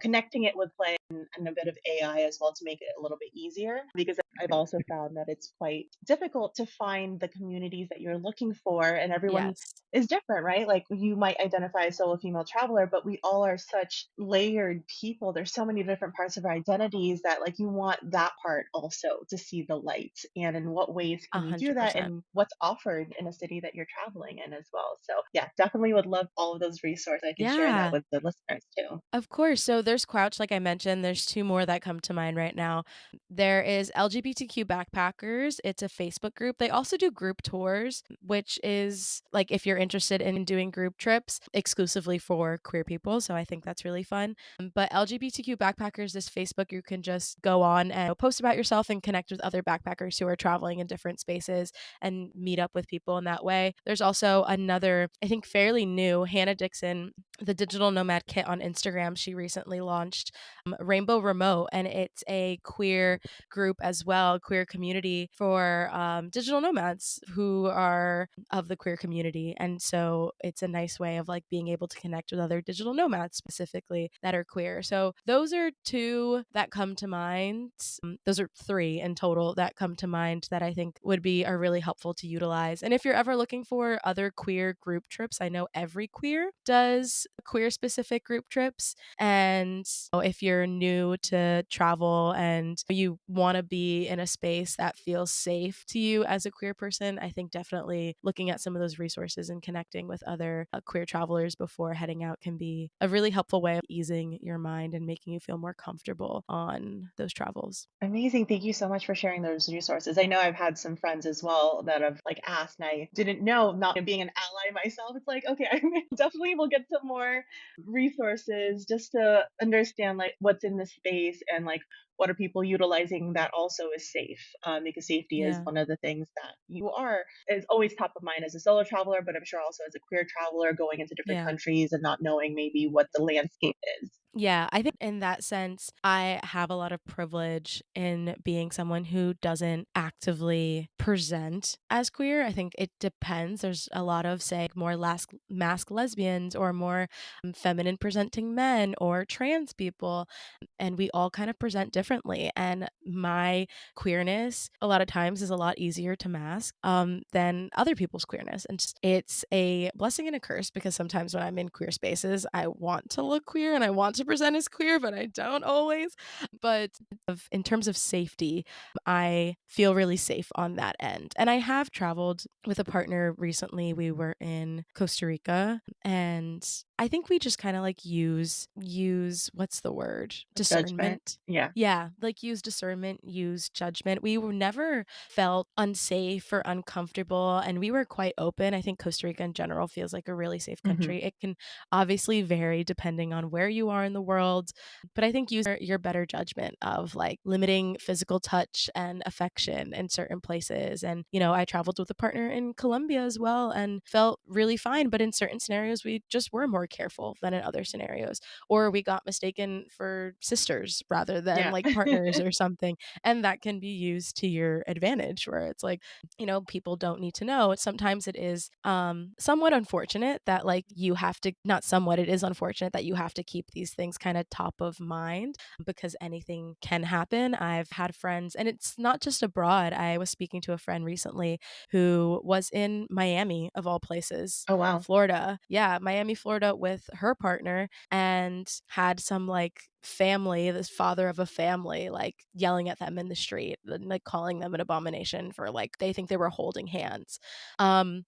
connecting it with play and a bit of AI as well to make it a little bit easier because I've also found that it's quite difficult to find the communities that you're looking for, and everyone Yes. is different, right? Like you might identify as solo female traveler, but we all are such layered people. There's so many different parts of our identities that like you want that part also to see the light. And in what ways A can you do that 100%. and what's offered in a city that you're traveling in as well. So yeah, definitely would love all of those resources. I can share that Yeah. with the listeners too. Of course. So there's Crouch, like I mentioned. There's two more that come to mind right now. There is LGBTQ Backpackers. It's a Facebook group. They also do group tours, which is like if you're interested in doing group trips exclusively for queer people. So I think that's really fun. But LGBTQ Backpackers, this Facebook, you can just go on and post about yourself and connect with other backpackers who are traveling in different spaces and meet up with people in that way. There's also another, I think, fairly new, Hannah Dixon, the digital nomad kit on Instagram. She recently launched Rainbow Remote, and it's a queer group as well, queer community for digital nomads who are of the queer community. And so it's a nice way of like being able to connect with other digital nomads specifically that are queer. So those are two that come to mind. Those are three in total that come to mind that I think are really helpful to utilize. And if you're ever looking for other queer group trips, I know Every Queer does queer specific group trips. And if you're new to travel and you want to be in a space that feels safe to you as a queer person, I think definitely looking at some of those resources and connecting with other queer travelers before heading out can be a really helpful way of easing your mind and making you feel more comfortable on those travels. Amazing. Thank you so much for sharing those resources. I know I've had some friends as well that have like asked and I didn't know, not being an ally myself. It's like, okay, I definitely will get some more resources just to understand like what's in the space and like what are people utilizing that also is safe. Because safety is Yeah. one of the things that you are is always top of mind as a solo traveler, but I'm sure also as a queer traveler going into different Yeah. countries and not knowing maybe what the landscape is. Yeah, I think in that sense, I have a lot of privilege in being someone who doesn't actively present as queer. I think it depends. There's a lot of, say, more mask lesbians or more feminine presenting men or trans people, and we all kind of present differently. And my queerness, a lot of times, is a lot easier to mask than other people's queerness. And it's a blessing and a curse because sometimes when I'm in queer spaces, I want to look queer and I want to 1000% is queer, but I don't always. But in terms of safety, I feel really safe on that end. And I have traveled with a partner recently. We were in Costa Rica, and I think we just kind of like use what's the word? Judgment. Discernment. Yeah. Yeah, like use discernment, use judgment. We were never felt unsafe or uncomfortable, and we were quite open. I think Costa Rica in general feels like a really safe Hmm. country. It can obviously vary depending on where you are in the world, but I think use your better judgment of like limiting physical touch and affection in certain places. And, I traveled with a partner in Colombia as well and felt really fine. But in certain scenarios, we just were more careful than in other scenarios. Or we got mistaken for sisters rather than Yeah. like partners or something. And that can be used to your advantage, where it's like, people don't need to know. Sometimes it is somewhat unfortunate that like you have to, not somewhat, it is unfortunate that you have to keep these things kind of top of mind because anything can happen. I've had friends, and it's not just abroad. I was speaking to a friend recently who was in Miami, of all places, Oh, wow. Florida. Yeah, Miami, Florida, with her partner, and had some like family, this father of a family, like yelling at them in the street, and, like calling them an abomination for like they think they were holding hands.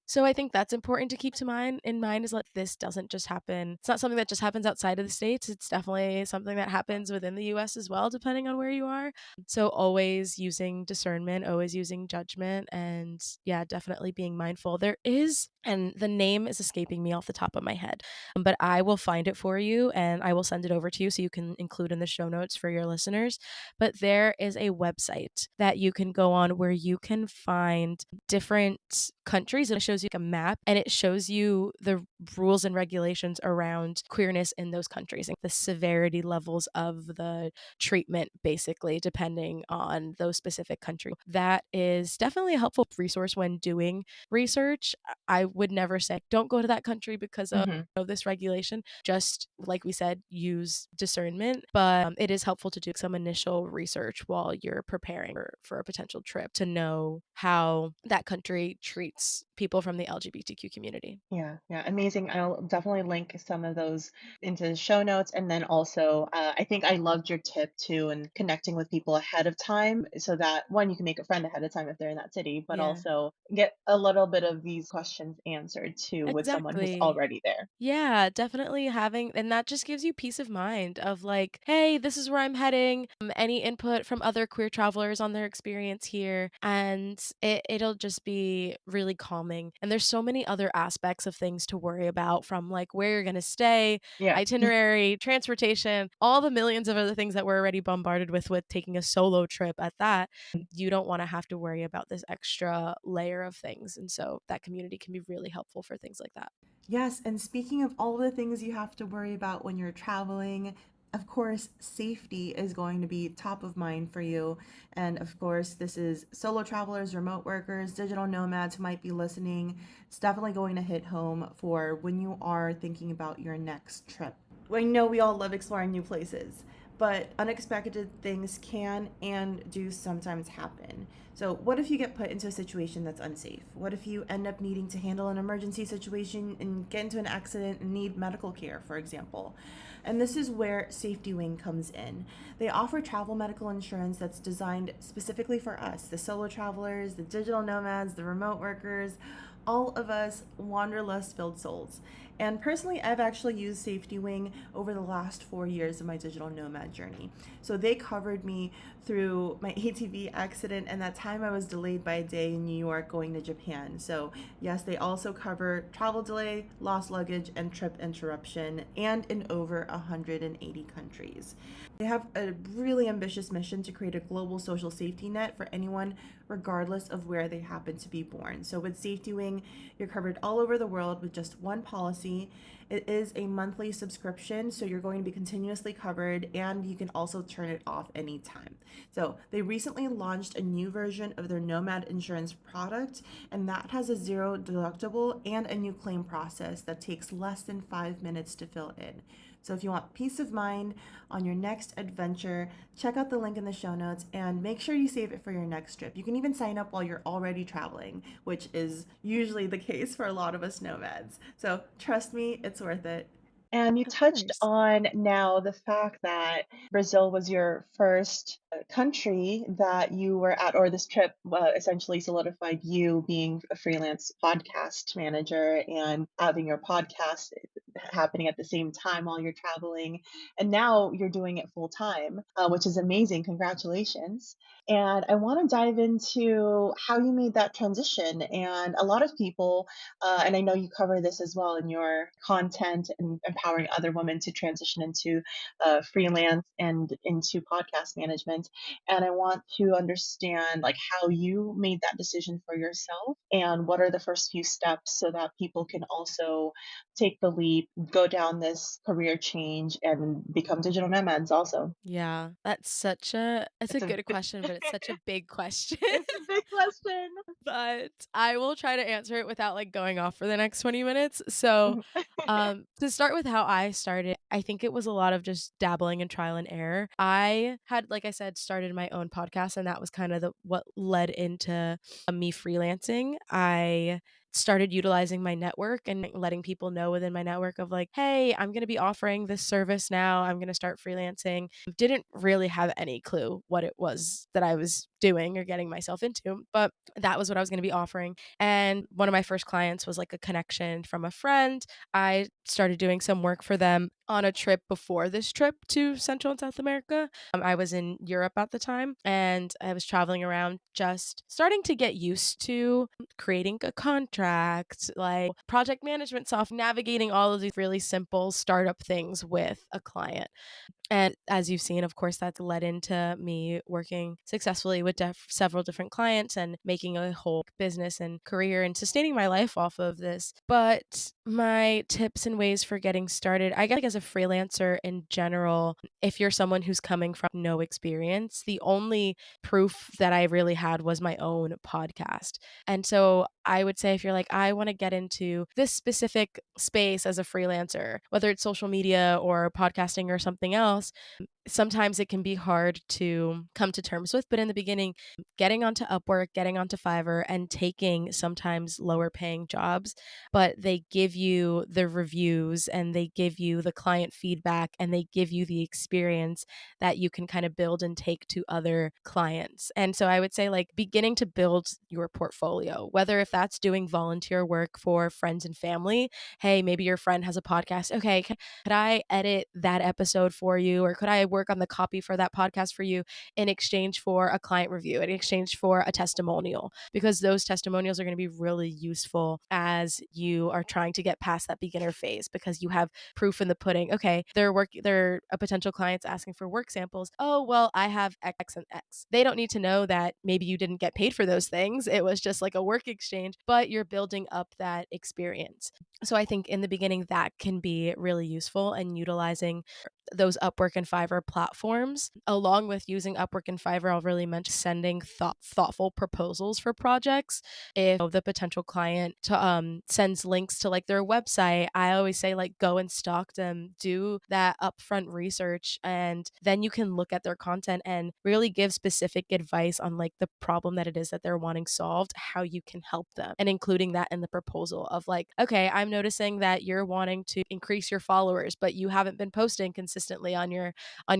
So I think that's important to keep in mind is like this doesn't just happen. It's not something that just happens outside of the States. It's definitely something that happens within the US as well, depending on where you are. So always using discernment, always using judgment, and yeah, definitely being mindful. There is, and the name is escaping me off the top of my head, but I will find it for you and I will send it over to you so you can include in the show notes for your listeners. But there is a website that you can go on where you can find different countries. It shows you a map and it shows you the rules and regulations around queerness in those countries and the severity levels of the treatment, basically, depending on those specific countries. That is definitely a helpful resource when doing research. I would never say, don't go to that country because of Hmm. this regulation. Just like we said, use discernment, but it is helpful to do some initial research while you're preparing for a potential trip to know how that country treats people from the LGBTQ community. Yeah, yeah, amazing. I'll definitely link some of those into the show notes. And then also, I think I loved your tip too, and connecting with people ahead of time so that one, you can make a friend ahead of time if they're in that city, but Yeah, also get a little bit of these questions answered too with someone who's exactly. already there. Yeah, definitely having, and that just gives you peace of mind of like, hey, this is where I'm heading. Any input from other queer travelers on their experience here, and it'll just be really calming. And there's so many other aspects of things to worry about, from like where you're gonna stay, Yeah. itinerary, transportation, all the millions of other things that we're already bombarded with taking a solo trip at that. You don't want to have to worry about this extra layer of things, and so that community can be really helpful for things like that. Yes, and speaking of all the things you have to worry about when you're traveling, of course, safety is going to be top of mind for you. And of course, this is solo travelers, remote workers, digital nomads who might be listening. It's definitely going to hit home for when you are thinking about your next trip. I know we all love exploring new places, but unexpected things can and do sometimes happen. So, what if you get put into a situation that's unsafe? What if you end up needing to handle an emergency situation and get into an accident and need medical care, for example? And this is where Safety Wing comes in. They offer travel medical insurance that's designed specifically for us, the solo travelers, the digital nomads, the remote workers, all of us wanderlust filled souls. And personally, I've actually used Safety Wing over the last 4 years of my digital nomad journey. So they covered me through my ATV accident and that time I was delayed by a day in New York going to Japan. So, yes, they also cover travel delay, lost luggage, and trip interruption, and in over 180 countries. They have a really ambitious mission to create a global social safety net for anyone, regardless of where they happen to be born. So, with Safety Wing, you're covered all over the world with just one policy. It is a monthly subscription, so you're going to be continuously covered, and you can also turn it off anytime. So, they recently launched a new version of their Nomad insurance product, and that has a zero deductible and a new claim process that takes less than 5 minutes to fill in. So if you want peace of mind on your next adventure, check out the link in the show notes and make sure you save it for your next trip. You can even sign up while you're already traveling, which is usually the case for a lot of us nomads. So trust me, it's worth it. And you Of touched course. on now the fact that Brazil was your first country that you were at, or this trip essentially solidified you being a freelance podcast manager and having your podcast happening at the same time while you're traveling. And now you're doing it full time, which is amazing. Congratulations. And I want to dive into how you made that transition. And a lot of people, and I know you cover this as well in your content and empowering other women to transition into freelance and into podcast management. And I want to understand like how you made that decision for yourself and what are the first few steps so that people can also take the leap, go down this career change and become digital nomads also. Yeah, it's a It's a good question, but it's such a big question. it's a big question. But I will try to answer it without, like, going off for the next 20 minutes. So, to start with how I started, I think it was a lot of just dabbling in trial and error. I had, like I said, started my own podcast, and that was kind of the what led into, me freelancing. I started utilizing my network and letting people know within my network of like, "Hey, I'm gonna be offering this service now. I'm gonna start freelancing." Didn't really have any clue what it was that I was doing or getting myself into, but that was what I was gonna be offering. And one of my first clients was like a connection from a friend. I started doing some work for them on a trip before this trip to Central and South America. I was in Europe at the time and I was traveling around just starting to get used to creating a contract, like project management software, navigating all of these really simple startup things with a client. And as you've seen, of course, that's led into me working successfully with several different clients and making a whole business and career and sustaining my life off of this. But my tips and ways for getting started, I guess, like as a freelancer in general, if you're someone who's coming from no experience, the only proof that I really had was my own podcast. And so I would say if you're like, I want to get into this specific space as a freelancer, whether it's social media or podcasting or something else, sometimes it can be hard to come to terms with. But in the beginning, getting onto Upwork, getting onto Fiverr, and taking sometimes lower paying jobs, but they give you the reviews and they give you the client feedback and they give you the experience that you can kind of build and take to other clients. And so I would say, like, beginning to build your portfolio, whether if that's doing volunteer work for friends and family. Hey, maybe your friend has a podcast. Okay, could I edit that episode for you? Or could I work on the copy for that podcast for you in exchange for a client review, in exchange for a testimonial? Because those testimonials are going to be really useful as you are trying to get past that beginner phase because you have proof in the pudding. Okay, they're a potential client's asking for work samples. Oh, well, I have X and X. They don't need to know that maybe you didn't get paid for those things. It was just like a work exchange, but you're building up that experience. So I think in the beginning that can be really useful and utilizing those Upwork and Fiverr platforms, along with using Upwork and Fiverr. I'll really mention sending thoughtful proposals for projects. If the potential client sends links to like their website, I always say like go and stalk them, do that upfront research, and then you can look at their content and really give specific advice on like the problem that it is that they're wanting solved, how you can help them, and including that in the proposal of like, okay, I'm noticing that you're wanting to increase your followers, but you haven't been posting consistently on your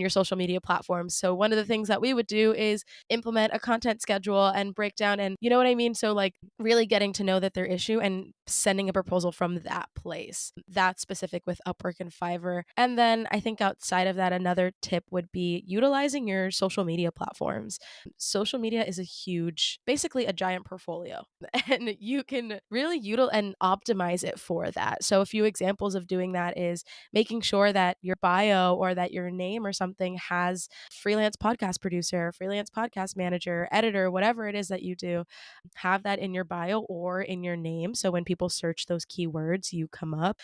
social media platforms. So one of the things that we would do is implement a content schedule and break down and you know what I mean? So like really getting to know that their issue and sending a proposal from that place. That's specific with Upwork and Fiverr. And then I think outside of that, another tip would be utilizing your social media platforms. Social media is a huge, basically a giant portfolio, and you can really utilize and optimize it for that. So a few examples of doing that is making sure that your bio or that your name or something has freelance podcast producer, freelance podcast manager, editor, whatever it is that you do, have that in your bio or in your name. So when people search those keywords, you come up.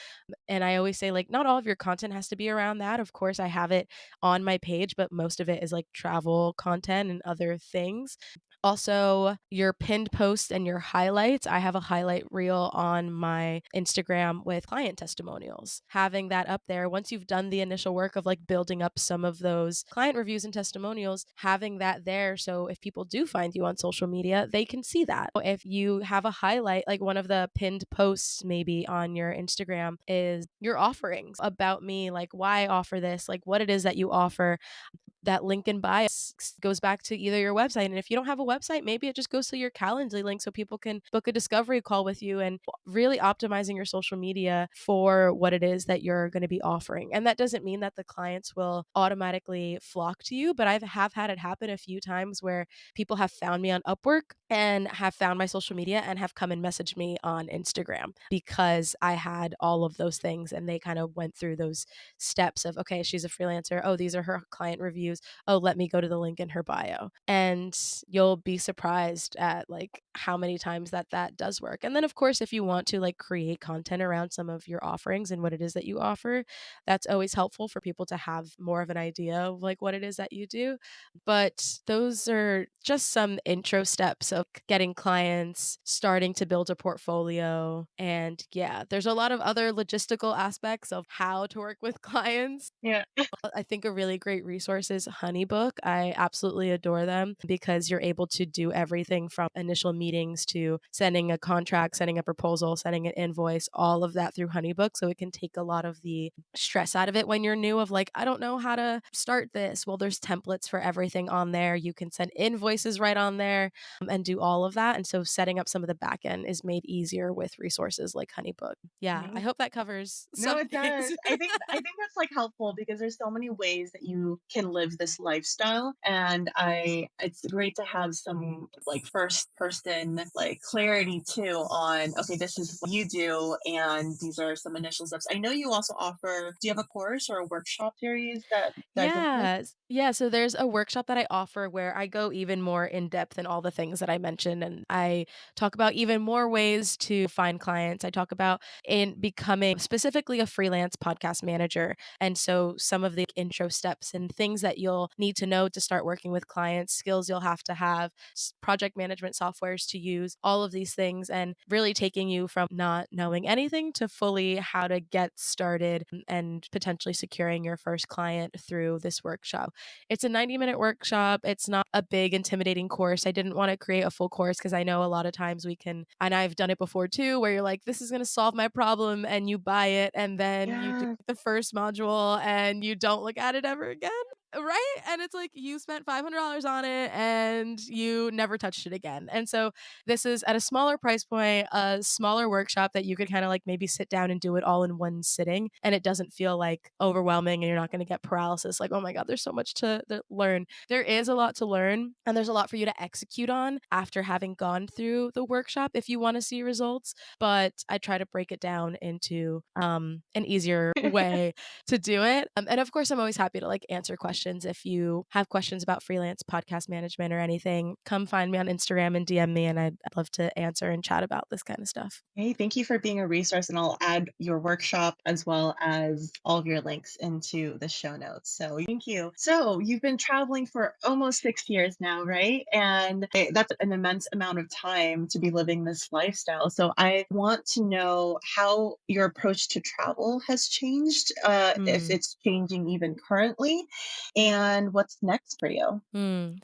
And I always say, like, not all of your content has to be around that. Of course, I have it on my page, but most of it is like travel content and other things. Also, your pinned posts and your highlights. I have a highlight reel on my Instagram with client testimonials. Having that up there, once you've done the initial work of like building up some of those client reviews and testimonials, having that there. So if people do find you on social media, they can see that. If you have a highlight, like one of the pinned posts maybe on your Instagram is your offerings about me, like why I offer this, like what it is that you offer. That link in bio goes back to either your website. And if you don't have a website, maybe it just goes to your Calendly link so people can book a discovery call with you, and really optimizing your social media for what it is that you're going to be offering. And that doesn't mean that the clients will automatically flock to you, but have had it happen a few times where people have found me on Upwork and have found my social media and have come and messaged me on Instagram because I had all of those things, and they kind of went through those steps of, okay, she's a freelancer. Oh, these are her client reviews. Oh, let me go to the link in her bio. And you'll be surprised at like how many times that does work. And then of course, if you want to like create content around some of your offerings and what it is that you offer, that's always helpful for people to have more of an idea of like what it is that you do. But those are just some intro steps of getting clients, starting to build a portfolio. And yeah, there's a lot of other logistical aspects of how to work with clients. Yeah. I think a really great resource is Honeybook. I absolutely adore them because you're able to do everything from initial meetings to sending a contract, sending a proposal, sending an invoice, all of that through Honeybook. So it can take a lot of the stress out of it when you're new of like, I don't know how to start this. Well, there's templates for everything on there. You can send invoices right on there, and do all of that. And so setting up some of the back end is made easier with resources like Honeybook. Yeah, I No. hope that covers No, some it things. does. I think that's like helpful because there's so many ways that you can live this lifestyle, and I it's great to have some like first person like clarity too on, okay, this is what you do and these are some initial steps. I know you also offer, do you have a course or a workshop series that goes with? Yes. Yeah, so there's a workshop that I offer where I go even more in depth in all the things that I mentioned, and I talk about even more ways to find clients. I talk about in becoming specifically a freelance podcast manager. And so some of the intro steps and things that you'll need to know to start working with clients, skills you'll have to have, project management softwares to use, all of these things, and really taking you from not knowing anything to fully how to get started and potentially securing your first client through this workshop. It's a 90-minute workshop. It's not a big, intimidating course. I didn't want to create a full course because I know a lot of times we can, and I've done it before too, where you're like, this is going to solve my problem, and you buy it, and then you do Yeah. the first module and you don't look at it ever again. Right? And it's like you spent $500 on it and you never touched it again. And so this is at a smaller price point, a smaller workshop that you could kind of like maybe sit down and do it all in one sitting. And it doesn't feel like overwhelming and you're not going to get paralysis. Like, oh my God, there's so much to learn. There is a lot to learn and there's a lot for you to execute on after having gone through the workshop if you want to see results. But I try to break it down into an easier way to do it. And of course, I'm always happy to like answer questions. If you have questions about freelance podcast management or anything, come find me on Instagram and DM me, and I'd love to answer and chat about this kind of stuff. Hey, thank you for being a resource, and I'll add your workshop as well as all of your links into the show notes. So thank you. So you've been traveling for almost 6 years now, right? And that's an immense amount of time to be living this lifestyle. So I want to know how your approach to travel has changed, if Hmm. it's changing even currently, and what's next for you.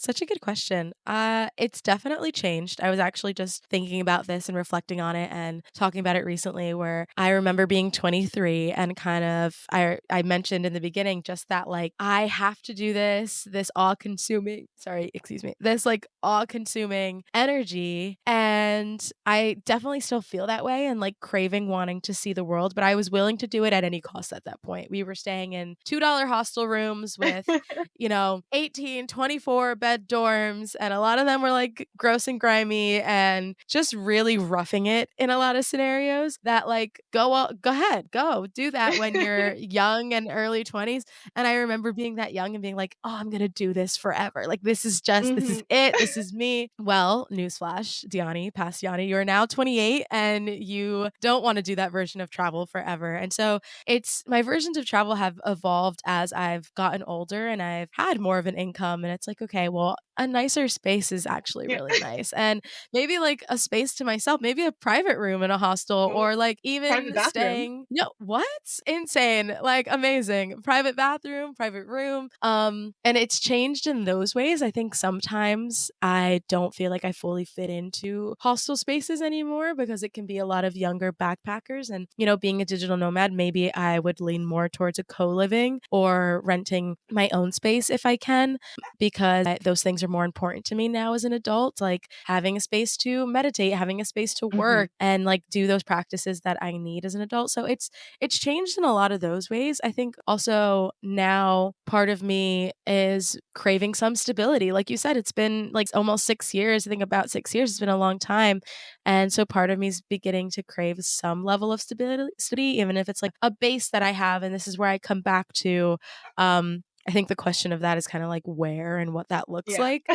Such a good question. It's definitely changed. I was actually just thinking about this and reflecting on it and talking about it recently where I remember being 23 and kind of I mentioned in the beginning just that like I have to do this all-consuming, sorry, excuse me, this like all-consuming energy, and I definitely still feel that way and like craving wanting to see the world, but I was willing to do it at any cost at that point. We were staying in $2 hostel rooms with 18, 24 bed dorms. And a lot of them were like gross and grimy and just really roughing it in a lot of scenarios that like go ahead, go do that when you're young and early 20s. And I remember being that young and being like, oh, I'm going to do this forever. Like, this is Mhm. it. This is me. Well, newsflash, Dianni, past Dianni, you're now 28 and you don't want to do that version of travel forever. And so it's my versions of travel have evolved as I've gotten older older and I've had more of an income, and it's like, okay, well, a nicer space is actually Yeah. really nice. And maybe like a space to myself, maybe a private room in a hostel, Oh, or like private even bathroom. staying, no, what? Insane. Like amazing. Private bathroom, private room. And it's changed in those ways. I think sometimes I don't feel like I fully fit into hostel spaces anymore because it can be a lot of younger backpackers. And, being a digital nomad, maybe I would lean more towards a co-living or renting my own space if I can, because those things are more important to me now as an adult, like having a space to meditate, having a space to Hmm. work, and like do those practices that I need as an adult. So it's changed in a lot of those ways. I think also now part of me is craving some stability. Like you said, it's been like almost 6 years. I think about 6 years. It's been a long time. And so part of me is beginning to crave some level of stability, even if it's like a base that I have. And this is where I come back to. I think the question of that is kind of like where and what that looks Yeah. like.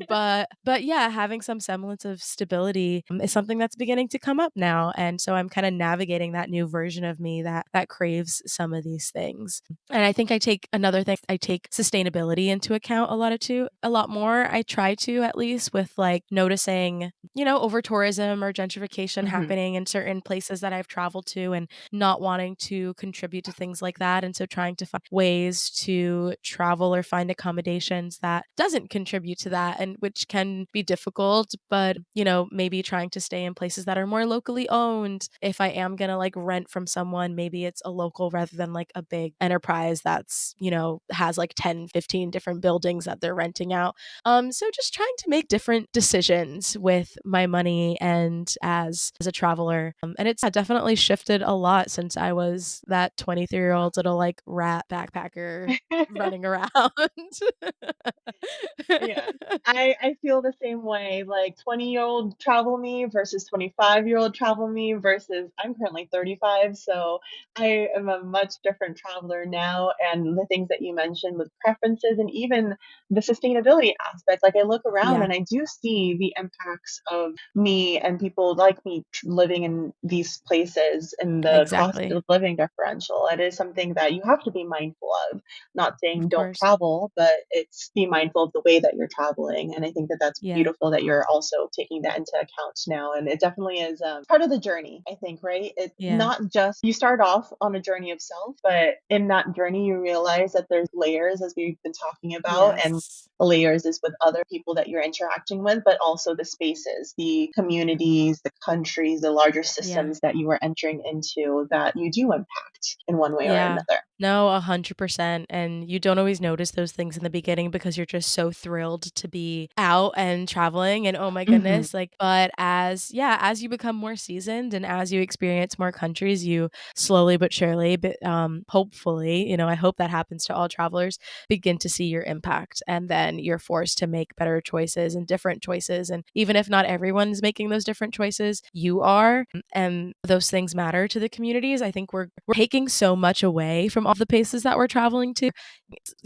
But yeah, having some semblance of stability is something that's beginning to come up now. And so I'm kind of navigating that new version of me that craves some of these things. And I think I take another thing, I take sustainability into account a lot more. I try to, at least, with like noticing, over tourism or gentrification Hmm. happening in certain places that I've traveled to, and not wanting to contribute to things like that. And so trying to find ways to travel or find accommodations that doesn't contribute to that, and which can be difficult, but maybe trying to stay in places that are more locally owned. If I am going to like rent from someone, maybe it's a local rather than like a big enterprise that's, has like 10, 15 different buildings that they're renting out. So just trying to make different decisions with my money and as a traveler. And it's definitely shifted a lot since I was that 23-year-old little like rat backpacker running around. Yeah. I feel the same way, like 20-year-old travel me versus 25-year-old travel me versus I'm currently 35, so I am a much different traveler now. And the things that you mentioned with preferences and even the sustainability aspect, like I look around Yeah, and I do see the impacts of me and people like me living in these places and the cost exactly. of living differential. It is something that you have to be mindful of. Not saying Of don't course. travel, but it's be mindful of the way that you're traveling. And I think that that's Yeah. beautiful that you're also taking that into account now. And it definitely is part of the journey, I think, right? It's Yeah. not just you start off on a journey of self, but in that journey, you realize that there's layers, as we've been talking about, and Yes. the layers is with other people that you're interacting with, but also the spaces, the communities, the countries, the larger Yeah. systems that you are entering into that you do impact in one way or Yeah. another. No, 100%. And you don't always notice those things in the beginning because you're just so thrilled to be out and traveling, and oh my Hmm. goodness, like, but as you become more seasoned and as you experience more countries, you slowly but surely, but hopefully, I hope that happens to all travelers, begin to see your impact, and then you're forced to make better choices and different choices. And even if not everyone's making those different choices, you are, and those things matter to the communities. I think we're taking so much away from all the places that we're traveling to.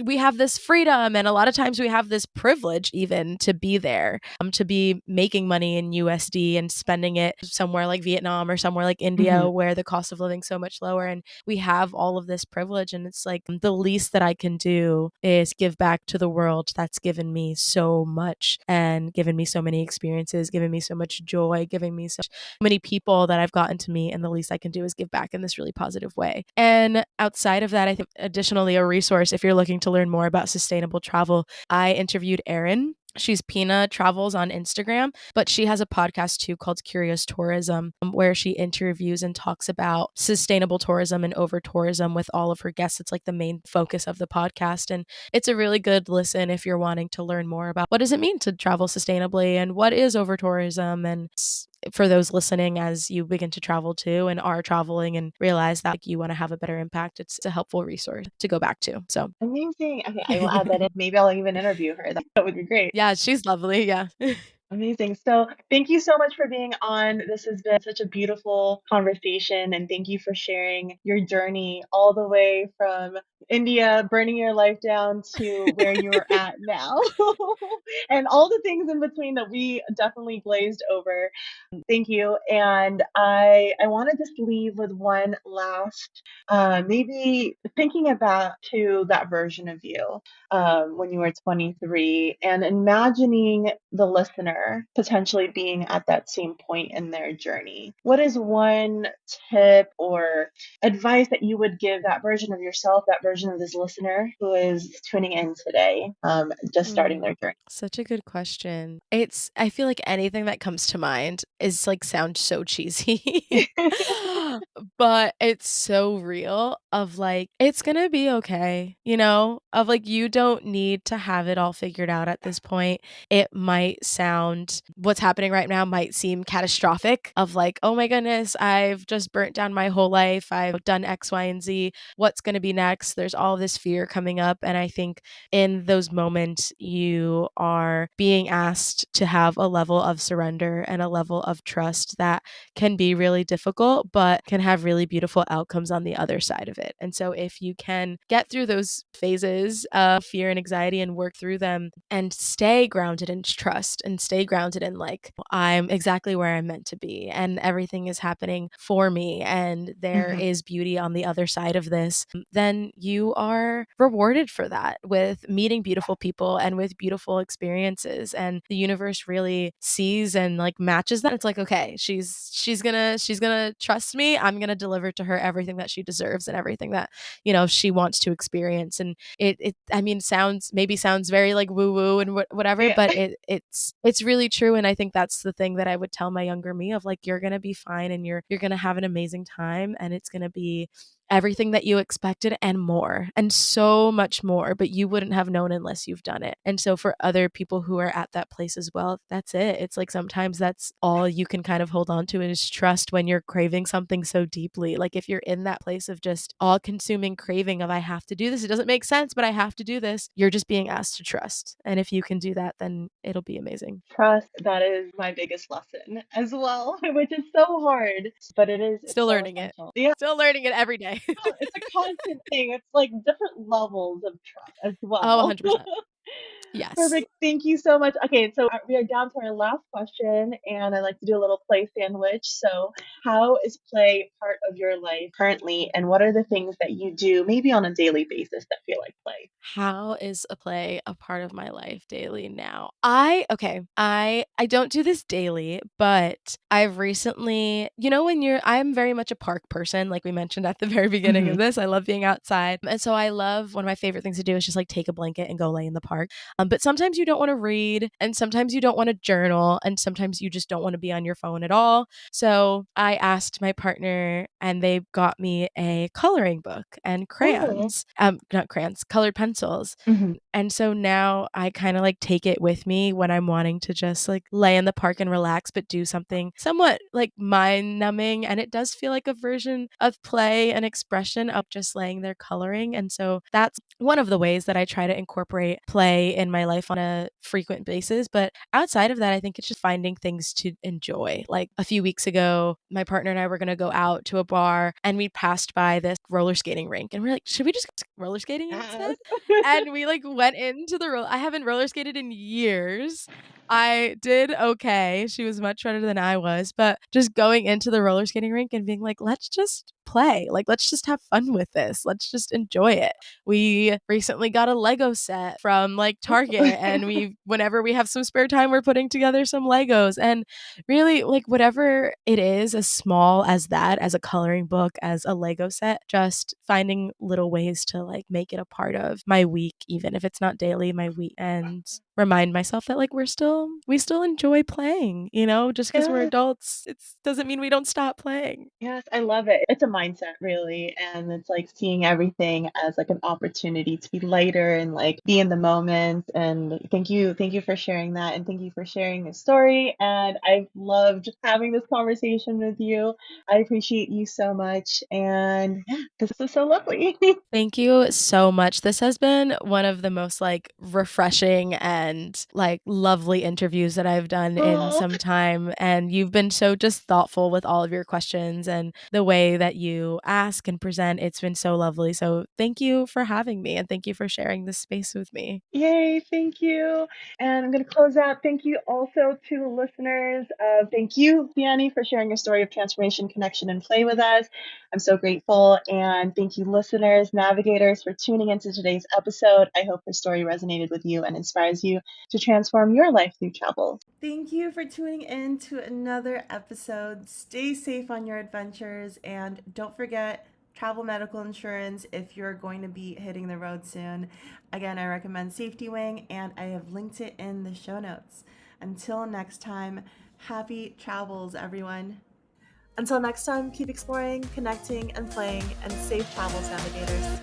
We have this freedom, and a lot of times we have this privilege even to be there, to be making money in USD and spending it somewhere like Vietnam or somewhere like Hmm. India where the cost of living so much lower, and we have all of this privilege, and it's like the least that I can do is give back to the world that's given me so much and given me so many experiences, given me so much joy, giving me so many people that I've gotten to meet, and the least I can do is give back in this really positive way. And outside of that, I think additionally a resource if you're looking to learn more about sustainable travel, I interviewed Erin. She's Pina Travels on Instagram, but she has a podcast too called Curious Tourism, where she interviews and talks about sustainable tourism and over tourism with all of her guests. It's like the main focus of the podcast. And it's a really good listen if you're wanting to learn more about what does it mean to travel sustainably and what is over tourism. And for those listening, as you begin to travel too and are traveling and realize that like, you want to have a better impact, it's a helpful resource to go back to. So Amazing. Okay, I will add that in. Maybe I'll even interview her. That would be great. yeah, she's lovely. Yeah. Amazing. So, thank you so much for being on. This has been such a beautiful conversation, and thank you for sharing your journey all the way from India, burning your life down to where you're at now, and all the things in between that we definitely glazed over. Thank you. And I want to just leave with one last, maybe thinking about to that version of you when you were 23 and imagining the listener potentially being at that same point in their journey. What is one tip or advice that you would give that version of yourself, that version of this listener who is tuning in today, just starting their journey? Such a good question. I feel like anything that comes to mind is like sounds so cheesy. But it's so real of like it's going to be okay, you know? Of like you don't need to have it all figured out at this point. It might sound what's happening right now might seem catastrophic of like, "Oh my goodness, I've just burnt down my whole life. I've done X, Y, and Z. What's going to be next?" There's all this fear coming up, and I think in those moments, you are being asked to have a level of surrender and a level of trust that can be really difficult, but can have really beautiful outcomes on the other side of it. And so, if you can get through those phases of fear and anxiety and work through them and stay grounded in trust and stay grounded in, like, I'm exactly where I'm meant to be and everything is happening for me and there Mhm. is beauty on the other side of this, then you are rewarded for that with meeting beautiful people and with beautiful experiences. And the universe really sees and like matches that. It's like, okay, she's gonna trust me. I'm gonna deliver to her everything that she deserves and everything that, she wants to experience. And it I mean sounds very like woo woo and whatever, Yeah. but it's really true. And I think that's the thing that I would tell my younger me of like, you're gonna be fine and you're gonna have an amazing time and it's gonna be everything that you expected and more, and so much more, but you wouldn't have known unless you've done it. And so for other people who are at that place as well, that's it. It's like sometimes that's all you can kind of hold on to is trust when you're craving something so deeply. Like if you're in that place of just all consuming craving of I have to do this, it doesn't make sense, but I have to do this, you're just being asked to trust. And if you can do that, then it'll be amazing. Trust, that is my biggest lesson as well, which is so hard, but it's Still so learning it. essential. Yeah, Still learning it every day. it's a constant thing. It's like different levels of trust as Oh, well. 100%. Yes. Perfect. Thank you so much. Okay, so we are down to our last question, and I like to do a little play sandwich. So, how is play part of your life currently, and what are the things that you do maybe on a daily basis that feel like play? How is a play a part of my life daily now? I don't do this daily, but I've recently, I'm very much a park person, like we mentioned at the very beginning of Mhm. this. I love being outside. And so I love one of my favorite things to do is just like take a blanket and go lay in the park. But sometimes you don't want to read, and sometimes you don't want to journal, and sometimes you just don't want to be on your phone at all. So I asked my partner, and they got me a coloring book and Oh. crayons. Not crayons, colored pencils. Mhm. And so now I kind of like take it with me when I'm wanting to just like lay in the park and relax, but do something somewhat like mind numbing. And it does feel like a version of play and expression of just laying there coloring. And so that's one of the ways that I try to incorporate play in my life on a frequent basis. But outside of that, I think it's just finding things to enjoy. Like a few weeks ago, my partner and I were going to go out to a bar and we passed by this roller skating rink and we're like, should we just go roller skating instead? Yes. And we like went into the I haven't roller skated in years. I did okay. She was much better than I was, but just going into the roller skating rink and being like, let's just play. Like, let's just have fun with this. Let's just enjoy it. We recently got a Lego set from like Target, and whenever we have some spare time, we're putting together some Legos. And really, like, whatever it is, as small as that, as a coloring book, as a Lego set, just finding little ways to like make it a part of my week, even if it's not daily, my week, and remind myself that like we still enjoy playing, just because we're Yes. adults, it doesn't mean we don't stop playing. Yes, I love it. It's a mindset really, and it's like seeing everything as like an opportunity to be lighter and like be in the moment. And thank you for sharing that, and thank you for sharing this story. And I've loved having this conversation with you. I appreciate you so much, and yeah, this is so lovely. Thank you so much. This has been one of the most like refreshing and and like lovely interviews that I've done in Oh, some time. And you've been so just thoughtful with all of your questions and the way that you ask and present. It's been so lovely. So thank you for having me and thank you for sharing this space with me. yay, thank you. And I'm going to close out. Thank you also to the listeners. Thank you, Dianni, for sharing your story of transformation, connection, and play with us. I'm so grateful. And thank you, listeners, navigators, for tuning into today's episode. I hope the story resonated with you and inspires you to transform your life through travel. Thank you for tuning in to another episode. Stay safe on your adventures and don't forget travel medical insurance if you're going to be hitting the road soon. Again, I recommend Safety Wing and I have linked it in the show notes. Until next time, happy travels, everyone. Until next time, keep exploring, connecting, and playing, and safe travels, navigators.